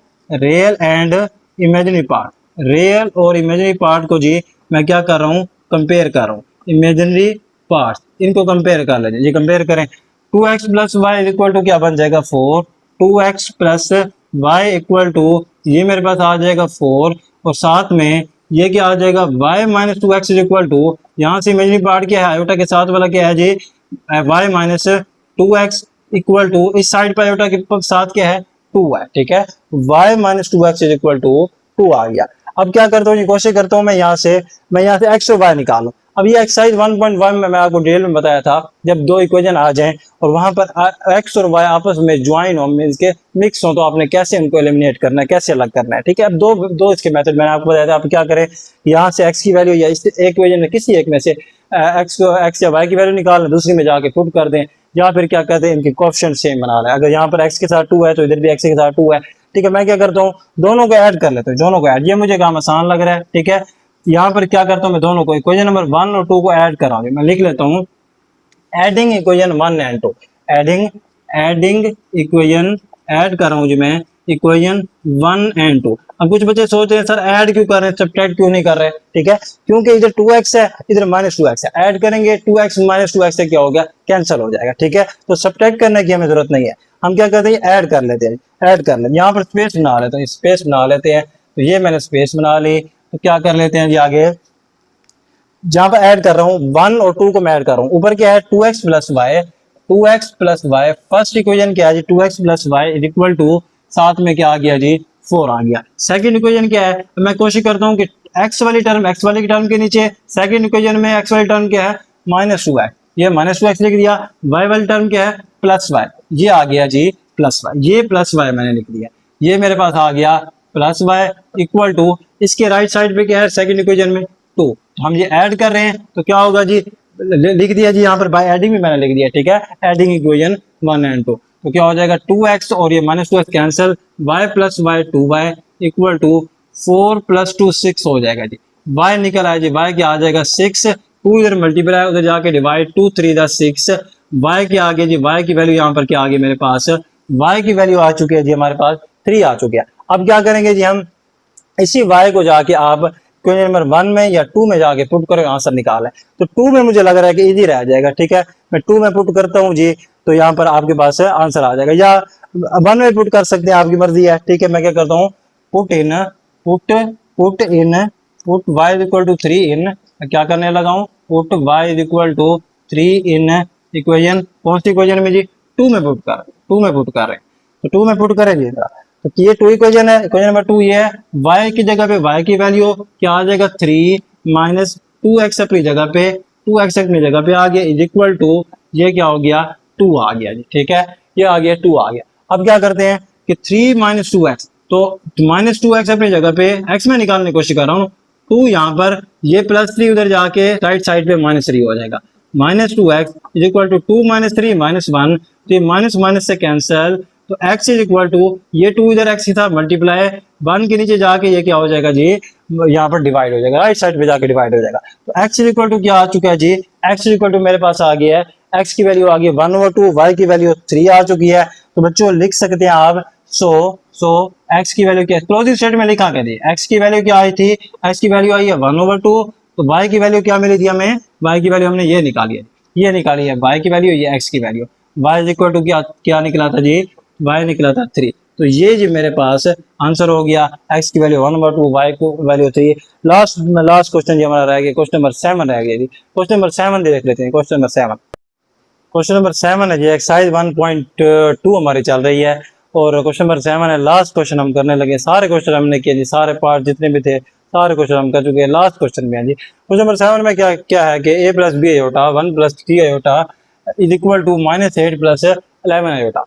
and imaginary part, real और इमेजिनरी पार्ट को जी मैं क्या कर रहा हूँ कंपेयर कर रहा हूँ, इमेजिनरी पार्ट इनको कंपेयर कर लेते जी, कंपेयर करें 2x plus Y equal to क्या बन जाएगा 4, 2x plus Y equal to ये मेरे पास आ जाएगा 4 और साथ में ये क्या आ जाएगा y minus 2x equal to, यहाँ से इमेजिनरी पार्ट क्या है आयोटा के साथ वाला क्या है जी y minus 2x equal to, इस साइड पर आयोटा के साथ क्या है 2 है, ठीक है, y minus 2x equal to 2 आ गया। अब क्या करता हूँ कोशिश करता हूँ मैं यहाँ से x और y निकालूं। अब ये एक्सरसाइज 1.1 में मैं आपको डिटेल में बताया था, जब दो इक्वेशन आ जाएं और वहां पर x और y आपस में ज्वाइन हो, मींस के मिक्स हो, तो आपने कैसे उनको एलिमिनेट करना है, कैसे अलग करना है, ठीक है। अब दो इसके मेथड मैंने आपको बताया था, आप क्या करें यहाँ से x की वैल्यू या इस इक्वेशन में किसी एक में से x या y की वैल्यू निकाल, दूसरी में जाके पुट कर दें, या फिर क्या करते हैं इनके कोएफिशिएंट सेम बना लें, अगर यहाँ पर x के साथ 2 है तो इधर भी x के साथ 2 है, ठीक है। मैं क्या करता हूँ दोनों को ऐड कर लेता हूँ, दोनों को ऐड, ये मुझे काम आसान लग रहा है, ठीक है। यहाँ पर क्या करता हूँ मैं दोनों को इक्वेशन नंबर 1 और 2 को ऐड कराऊंगी, मैं लिख लेता हूँ adding equation 1 and 2, adding equation add कर रहा हूँ जी मैं इक्वेशन 1 एंड 2। अब कुछ बच्चे सोच रहे हैं सर ऐड क्यों कर रहे हैं, सब्ट्रैक्ट क्यों नहीं कर रहे, ठीक है, क्योंकि इधर 2x है इधर -2x है, ऐड करेंगे 2x -2x से क्या हो गया कैंसिल हो जाएगा, ठीक है। तो सब्ट्रैक्ट करने की हमें जरूरत नहीं है, हम क्या करते हैं ऐड कर लेते हैं, ऐड कर लेते हैं, यहाँ पर स्पेस बना लेते हैं, स्पेस बना लेते हैं, तो ये मैंने स्पेस बना ली, तो क्या कर लेते हैं जी आगे, जहां पर ऐड कर रहा हूं 1 और 2 को मैं ऐड कर रहा हूं, ऊपर क्या है 2x plus Y, first equation क्या है जी 2x plus y is equal to, साथ में क्या आ गया जी 4 आ गया। सेकंड इक्वेशन क्या है, तो मैं कोशिश करता हूं कि x वाली टर्म के नीचे सेकंड इक्वेशन में x वाली टर्म क्या है -2x, ये -2x लिख दिया, y वाली टर्म क्या है प्लस वाई, ये आ गया जी प्लस वाई, ये प्लस वाई मैंने लिख दिया, ये मेरे पास आ गया प्लस वाई इक्वल टू, इसके राइट साइड पे क्या है सेकंड इक्वेशन में 2, तो हम ये ऐड कर रहे हैं तो क्या होगा जी, लिख दिया जी यहाँ पर बाय एडिंग भी मैंने लिख दिया, ठीक है, एडिंग इक्वेशन 1 एंड 2, तो क्या हो जाएगा 2x और ये -2x cancel, y plus y 2y equal to 4 + 2 6 हो जाएगा जी, y निकल आया जी, y क्या आ जाएगा 6, 2 इधर मल्टीप्लाई उधर जाके डिवाइड, 2 3 दा 6, y के आगे जी, y की वैल्यू यहाँ पर क्या आ गई मेरे पास, y की वैल्यू आ चुकी है जी हमारे पास 3 आ चुकी है। अब क्या करेंगे जी, हम इसी y को जाके आप क्वेश्चन नंबर 1 में या 2 में जाके पुट करो, आंसर निकालें, तो 2 में मुझे लग रहा है कि इजी रह जाएगा, ठीक है, मैं 2 में पुट करता हूँ जी, तो यहाँ पर आपके पास आंसर आ जाएगा, या 1 में पुट कर सकते हैं, आपकी मर्जी है, ठीक है। मैं क्या करता हूँ, put in put y equal to 3 in, क्या करने लगा हूँ, put y equal to 3 in equation, कौन सी इक्वेशन में जी, 2 में पुट कर रहे हैं, तो 2 में पुट करेंगे, तो ये 2 इक्वेशन है, इक्वेशन नंबर 2 ये है, y की जगह पे y की वैल्यू क्या आ जाएगा 3 माइनस 2x अपनी जगह पे, 2x अपनी जगह पे आ गया इज इक्वल टू, ये क्या हो गया 2 आ गया जी, ठीक है, ये आ गया 2 आ गया। अब क्या करते हैं कि 3 माइनस 2x, तो -2x अपनी जगह पे x में निकालने की कोशिश कर रहा हूँ, 2 यहाँ पर, ये +3 उधर जाके राइट साइड पे -3 हो जाएगा, -2x इज इक्वल टू 2 - 3 -1, तो ये माइनस माइनस से कैंसिल, तो x इज इक्वल टू, ये 2 इधर x ही था मल्टीप्लाई 1 के नीचे जाके ये क्या हो जाएगा जी, यहाँ पर डिवाइड हो जाएगा, राइट साइड पे जाके डिवाइड हो जाएगा, तो x इज इक्वल टू क्या आ चुका है जी, x इज इक्वल टू मेरे पास आ गया है, x की वैल्यू आ गई 1/2, y की वैल्यू 3 आ चुकी है, तो बच्चों लिख सकते हैं आप, सो x की वैल्यू क्या है, क्लोजिंग स्टेटमेंट लिखा के दी, x की वैल्यू क्या आई थी, x की वैल्यू आई है 1/2, तो y की वैल्यू क्या मिली थी हमें, y की वैल्यू हमने ये निकाली है, y की वैल्यू, ये x की value, y is equal to क्या निकला था जी, y निकला था 3, तो ये जी मेरे पास आंसर हो गया, x की वैल्यू 1/2, y को वैल्यू 3। लास्ट क्वेश्चन जी हमारा रह गया, क्वेश्चन नंबर 7 रह गया जी, क्वेश्चन नंबर 7 देख लेते हैं, क्वेश्चन नंबर 7 है जी, एक्सरसाइज 1.2 हमारी चल रही है, और क्वेश्चन नंबर 7 है, लास्ट क्वेश्चन हम करने लगे, सारे क्वेश्चन हमने किए जी, सारे पार्ट जितने भी थे सारे क्वेश्चन हम कर चुके हैं, लास्ट क्वेश्चन में है जी, क्वेश्चन नंबर 7 में क्या है कि a + b iota 1 + 3 iota is equal to -8 + 11 iota,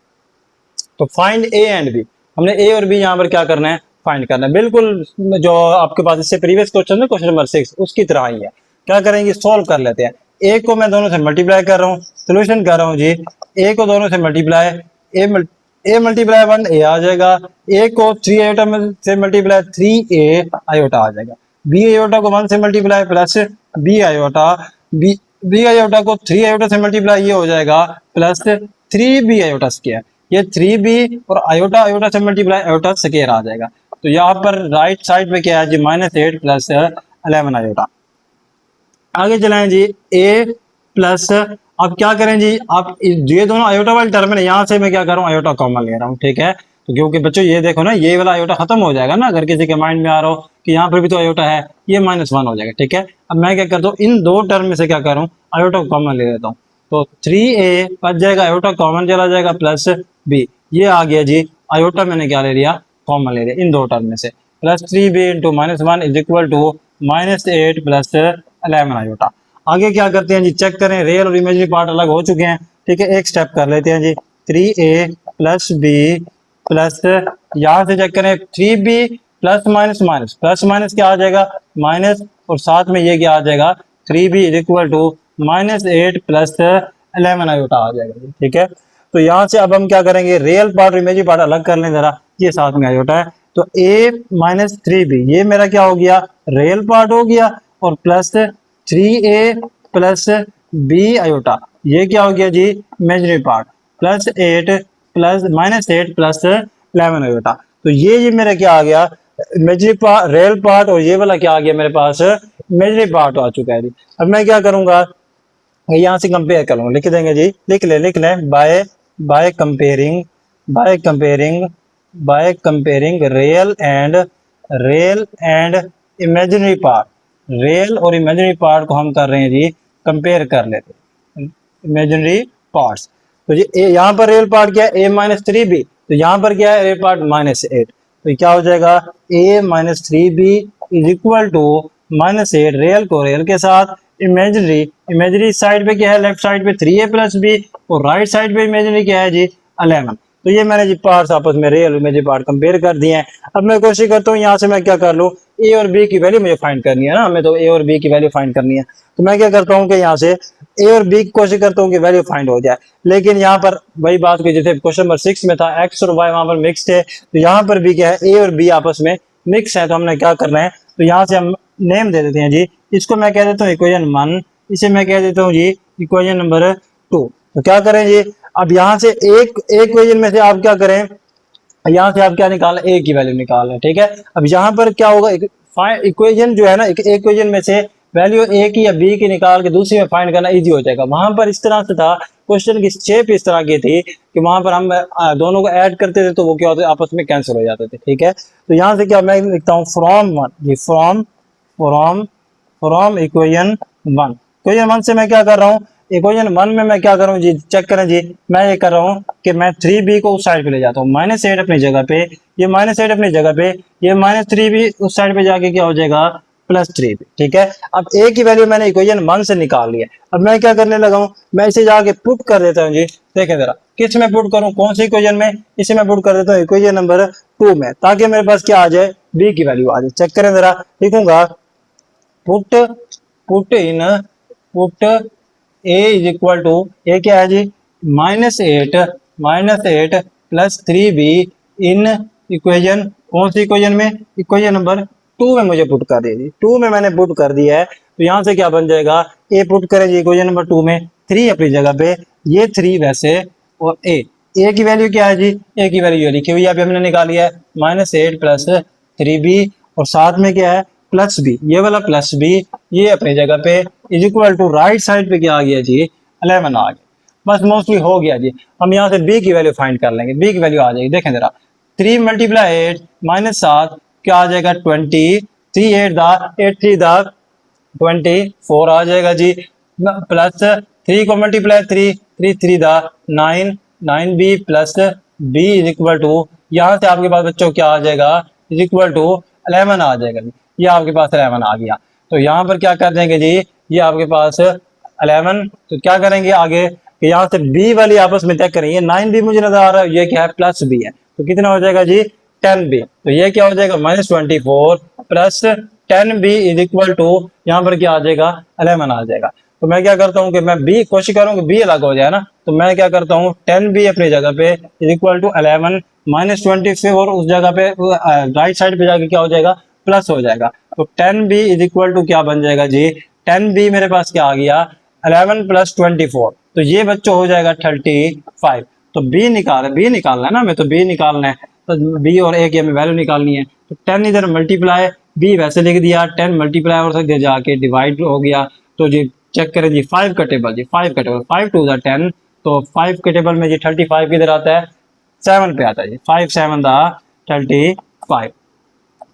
तो फाइंड ए एंड बी, हमने ए और बी यहाँ पर क्या करना है, फाइंड करना है, बिल्कुल जो आपके पास इससे प्रीवियस क्वेश्चन है क्वेश्चन नंबर 6 उसकी तरह ही है। क्या करेंगे, सॉल्व कर लेते हैं, ए को मैं दोनों से मल्टीप्लाई कर रहा हूँ, सोल्यूशन कर रहा हूँ जी, ए को दोनों से मल्टीप्लाई, ए मल्टीप्लाई 1 ए आ जाएगा, ए को 3 आयोटा से मल्टीप्लाई 3a आयोटा आ जाएगा, बी आयोटा को 1 से multiply plus b iota, b iota को 3 आयोटा से मल्टीप्लाई ये हो जाएगा प्लस 3b आयोटा स्क्वायर, ये 3b और आयोटा आयोटा से मल्टीप्लाई आयोटा स्क्वायर आ जाएगा, तो यहाँ पर राइट साइड पे क्या है जी, -8 + 11 आयोटा। आगे चलाएं जी, a प्लस, अब क्या करें जी, आप ये दोनों आयोटा वाली टर्म है, यहाँ से मैं क्या कर रहा हूँ, आयोटा कॉमन ले रहा हूँ, ठीक है, तो क्योंकि बच्चों ये देखो ना, ये वाला आयोटा खत्म हो जाएगा ना, अगर किसी के माइंड में आ रहा हो कि यहाँ पर भी तो आयोटा है, ये -1 हो जाएगा, ठीक है। अब मैं क्या करता हूँ, इन दो टर्म में से क्या कर रहा हूँ, आयोटा कॉमन ले लेता हूँ, तो 3a बच जाएगा, आयोटा कॉमन चला जाएगा, प्लस b, ये आ गया जी, आयोटा मैंने क्या ले लिया, कॉमन ले लिया इन दो टर्म में से, plus 3b × -1 is equal to -8 + 11 iota. आगे क्या करते हैं जी, चेक करें, रियल और इमेजिनरी पार्ट अलग हो चुके हैं, ठीक है, एक स्टेप कर लेते हैं जी, 3a + b प्लस, यहाँ से चेक करें 3b प्लस माइनस क्या आ जाएगा, माइनस, और साथ में ये क्या आ जाएगा 3b is equal to -8 + 11 iota आ जाएगा जी, ठीक है। तो यहाँ से अब हम क्या करेंगे, रियल पार्ट और इमेजिनरी पार्ट अलग कर लें जरा, ये साथ में आयोटा है, तो a - 3b ये मेरा क्या हो गया, रियल पार्ट हो गया, और प्लस 3a + b आयोटा ये क्या हो गया जी, इमेजिनरी पार्ट, प्लस 8 + -8 + 11 आयोटा, तो ये मेरा क्या आ गया, इमेजिनरी पार्ट, रियल पार्ट, और ये वाला क्या आ गया मेरे पास, इमेजिनरी पार्ट आ चुका है जी। अब मैं क्या करूंगा, यहाँ से कंपेयर करूंगा, लिख देंगे जी, लिख लें, by comparing real and imaginary part, real और इमेजिनरी पार्ट को हम कर रहे हैं जी, कंपेयर कर लेते हैं इमेजिनरी पार्ट्स, तो ये यहाँ पर रियल पार्ट क्या है, a - 3b, तो यहाँ पर क्या है रियल पार्ट -8, तो क्या हो जाएगा, a - 3b is equal to -8, real को रियल के साथ, इमेजिनरी साइड पे क्या है, लेफ्ट साइड पे 3a + b, और राइट साइड पे इमेजिनरी क्या है जी 11, तो ये मैंने जी पार्ट्स आपस में रियल में जी पार्ट कंपेयर कर दिए हैं। अब मैं कोशिश करता हूँ यहाँ से मैं क्या कर लूँ, ए और बी की वैल्यू मुझे फाइंड करनी है ना, हमें तो ए और बी की वैल्यू फाइंड करनी है। तो मैं क्या करता हूँ कि यहाँ से ए और बी की कोशिश करता हूँ कि वैल्यू फाइंड हो जाए। लेकिन यहाँ पर वही बात की जैसे क्वेश्चन नंबर 6 में था एक्स और वाई वहां पर मिक्स्ड है, तो यहाँ पर भी क्या है, ए और बी आपस में मिक्स है। तो हमने क्या करना है, तो यहाँ से हम नेम दे देते हैं जी, इसको मैं कह देता हूँ इक्वेशन 1, इसे मैं कह देता हूँ जी इक्वेशन नंबर 2। तो क्या करें जी, अब यहाँ से एक इक्वेशन में से आप क्या करें, यहाँ से आप क्या निकालें, ए की वैल्यू निकाल लें, ठीक है। अब यहाँ पर क्या होगा, इक्वेशन जो है ना, एक इक्वेशन में से वैल्यू ए की या बी की निकाल के दूसरी में फाइंड करना इजी हो जाएगा। वहां पर इस तरह से था, क्वेश्चन की शेप इस तरह की थी कि वहां पर हम दोनों को ऐड करते थे तो वो क्या होता है, आपस में कैंसिल हो जाते थे, ठीक है। तो यहाँ से क्या मैं लिखता हूँ फ्रॉम वन, ये from from from equation 1। Equation 1 से मैं क्या कर रहा हूँ, इक्वेशन 1 में मैं क्या कर रहा हूँ जी, चेक करें जी, मैं ये कर रहा हूँ कि मैं 3b को उस साइड पे ले जाता हूँ, -8 अपनी जगह पे, ये -8 अपनी जगह पे, ये -3b उस साइड पे जाके क्या हो जाएगा, +3b, ठीक है। अब a की वैल्यू मैंने इक्वेशन 1 से निकाल लिया। अब मैं क्या करने लगा हूँ, मैं इसे जाके पुट कर देता हूँ जी, देखें जरा किस में पुट करूँ, कौन सी इक्वेशन में, इसे मैं पुट कर देता हूँ इक्वेशन नंबर 2 में, ताकि मेरे पास क्या आ जाए, b की वैल्यू आ जाए। चेक करें जरा, लिखूंगा put put in put A is equal to, A क्या है जी, -8 +3b इन इक्वेशन, कौन सी इक्वेशन में, इक्वेशन नंबर 2 में मुझे पुट कर दिया जी, 2 में मैंने पुट कर दिया है। तो यहाँ से क्या बन जाएगा, ए पुट करें जी इक्वेशन नंबर 2 में, 3 अपनी जगह पे, ये 3 वैसे, और ए की वैल्यू क्या है जी, ए की वैल्यू लिखी हुई है अभी हमने निकाली है, -8 +3b, और साथ में क्या है, +b, ये वाला +b, ये अपनी जगह पे is equal to right side पे क्या आ गया जी, 11 आ गया। बस मोस्टली हो गया जी। हम यहाँ से b की वैल्यू फाइंड कर लेंगे, b की वैल्यू आ जाएगी, देखें जरा, 3 × 8 -7 क्या आ जाएगा, 20, 3 8 दा 8 3 दा 24 आ जाएगा जी, प्लस 3 को मल्टीप्लाई 3 3 3 दा 9 9b plus b is equal to, यहाँ से आपके पास बच्चों क्या आ जाएगा, इज इक्वल टू 11 आ जाएगा जी, ये आपके पास 11 आ गया। तो यहाँ पर क्या कर देंगे जी, ये आपके पास 11, तो क्या करेंगे आगे कि यहाँ से b वाली आपस में चेक करेंगे, 9b मुझे नजर आ रहा है, ये क्या है, +b है, तो कितना हो जाएगा जी, 10b, तो ये क्या हो जाएगा, -24 plus 10b is equal to, यहाँ पर क्या आ जाएगा, 11 आ जाएगा। तो मैं क्या करता हूँ कि मैं b कोशिश करूँ कि b अलग हो जाए ना, तो मैं क्या करता हूँ 10b अपनी जगह पे इज इक्वल टू 11 -24 और उस जगह पे राइट साइड पे जाके क्या हो जाएगा, प्लस हो जाएगा। तो 10b इज इक्वल टू क्या बन जाएगा जी, 10b मेरे पास क्या आ गया, 11 + 24, तो ये बच्चों हो जाएगा 35। तो b निकालना है ना, हमें तो b निकालना है, तो b और a की हमें वैल्यू निकालनी है। तो 10 इधर मल्टीप्लाई, b वैसे लिख दिया, 10 मल्टीप्लाई और सकते जाके डिवाइड हो गया। तो जी चेक करें जी, 5 का टेबल जी, 5 का टेबल, 5 2 10, तो 5 के टेबल में जी 35 किधर आता है, 7 पे आता है जी, 5 7 दा 35,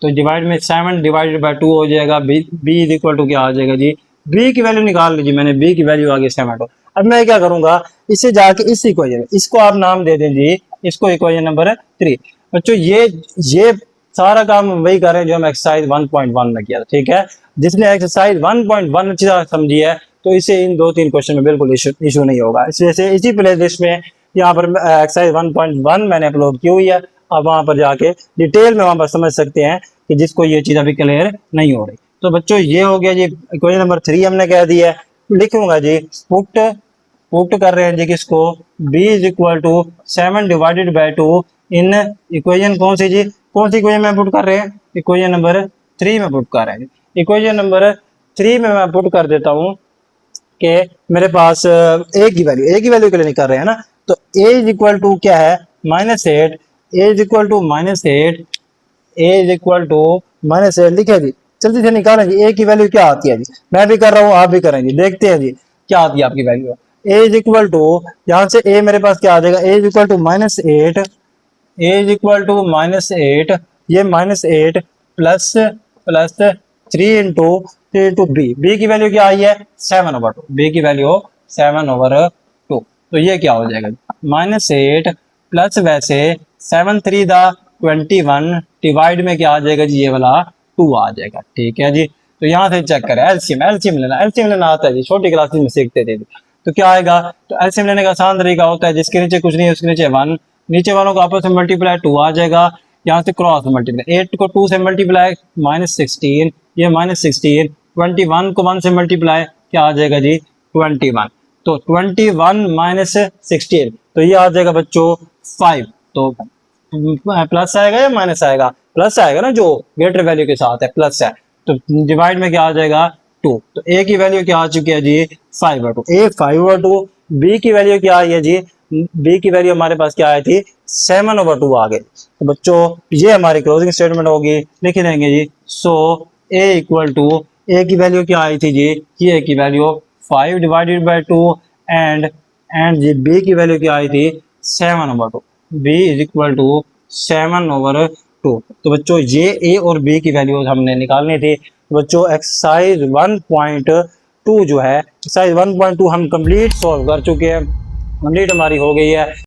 तो डिवाइड में 7 डिवाइडेड बाय 2 हो जाएगा, b इज इक्वल टू क्या आ जाएगा जी, b की वैल्यू निकाल लीजिए, मैंने b की वैल्यू आ गई 7। अब मैं क्या करूंगा, इसे जाके इस इक्वेशन, इसको आप नाम दे दें जी, इसको इक्वेशन नंबर 3। बच्चों ये सारा काम वही कर रहे हैं जो हम एक्सरसाइज 1.1 में किया था, ठीक है। जिसने एक्सरसाइज 1.1 अच्छी तरह समझी है तो इसे इन 2-3 क्वेश्चन में बिल्कुल इशू नहीं होगा। इस वजह से इसी प्ले लिस्ट में यहाँ पर एक्सरसाइज 1.1 मैंने अपलोड की हुई है, आप वहां पर जाके डिटेल में वहां पर समझ सकते हैं कि जिसको ये चीज अभी क्लियर नहीं हो रही। तो बच्चों ये हो गया जी, क्वेश्चन नंबर 3 हमने कह दिया है, लिखूंगा जी पुट कर रहे हैं जी किसको, b is equal to 7 divided by 2 in equation, कौन सी जी, कौन सी इक्वेशन में पुट कर रहे हैं, इक्वेशन नंबर 3 में पुट कर रहे हैं। इक्वेशन नंबर 3 में मैं पुट कर देता हूँ कि मेरे पास a की वैल्यू के लिए निकाल रहे हैं ना, तो a इज इक्वल टू क्या है, -8, a is equal to -8, a is equal to -8 लिखे जी, जल्दी से निकालें जी, a की वैल्यू क्या आती है जी, मैं भी कर रहा हूँ आप भी करेंगे, देखते हैं जी क्या आती है आपकी value. a is equal to, यहाँ से a मेरे पास क्या आ जाएगा, a is equal to -8, a is equal to -8, ये -8 प्लस 3 इंटू b की वैल्यू क्या आई है, 7/2, b की वैल्यू 7/2, तो ये क्या हो जाएगा, -8 प्लस वैसे 7 3 दा 21 डिवाइड में क्या आ जाएगा जी, ये वाला 2 आ जाएगा, ठीक है जी। तो यहाँ से चेक करें, एलसीएम लेना आता है जी, छोटी क्लासेस में सीखते थे। तो क्या आएगा, तो एलसीएम लेने का आसान तरीका होता है, जिसके नीचे कुछ नहीं है उसके नीचे 1 नीचे वालों को आपस में मल्टीप्लाई 2 आ जाएगा, यहाँ से क्रॉस मल्टीप्लाई 8 को 2 से मल्टीप्लाई -16, ये -16, 21 को 1 से मल्टीप्लाई क्या आ जाएगा जी 21, तो 21 माइनस 16 तो ये आ जाएगा बच्चों 5, तो प्लस आएगा या माइनस आएगा, प्लस आएगा ना, जो ग्रेटर वैल्यू के साथ है प्लस है, तो डिवाइड में क्या आ जाएगा 2, तो ए की वैल्यू क्या आ चुकी है जी 5/2, ए 5/2, बी की वैल्यू क्या आई है जी, बी की वैल्यू हमारे पास क्या आई थी 7/2 आ गई, तो बच्चों ये हमारी क्लोजिंग स्टेटमेंट होगी, लिख देंगे जी, सो ए इक्वल टू, ए की वैल्यू क्या आई थी जी, ये ए की वैल्यू 5 डिवाइडेड बाई 2 एंड जी बी की वैल्यू क्या आई थी 7/2, बी इज इक्वल टू 7/2, तो बच्चों ये ए और बी की वैल्यू हमने निकालनी थी। तो बच्चों एक्सरसाइज 1.2 जो है, एक्सरसाइज 1.2 हम कंप्लीट सॉल्व कर चुके हैं, कंप्लीट हमारी हो गई है।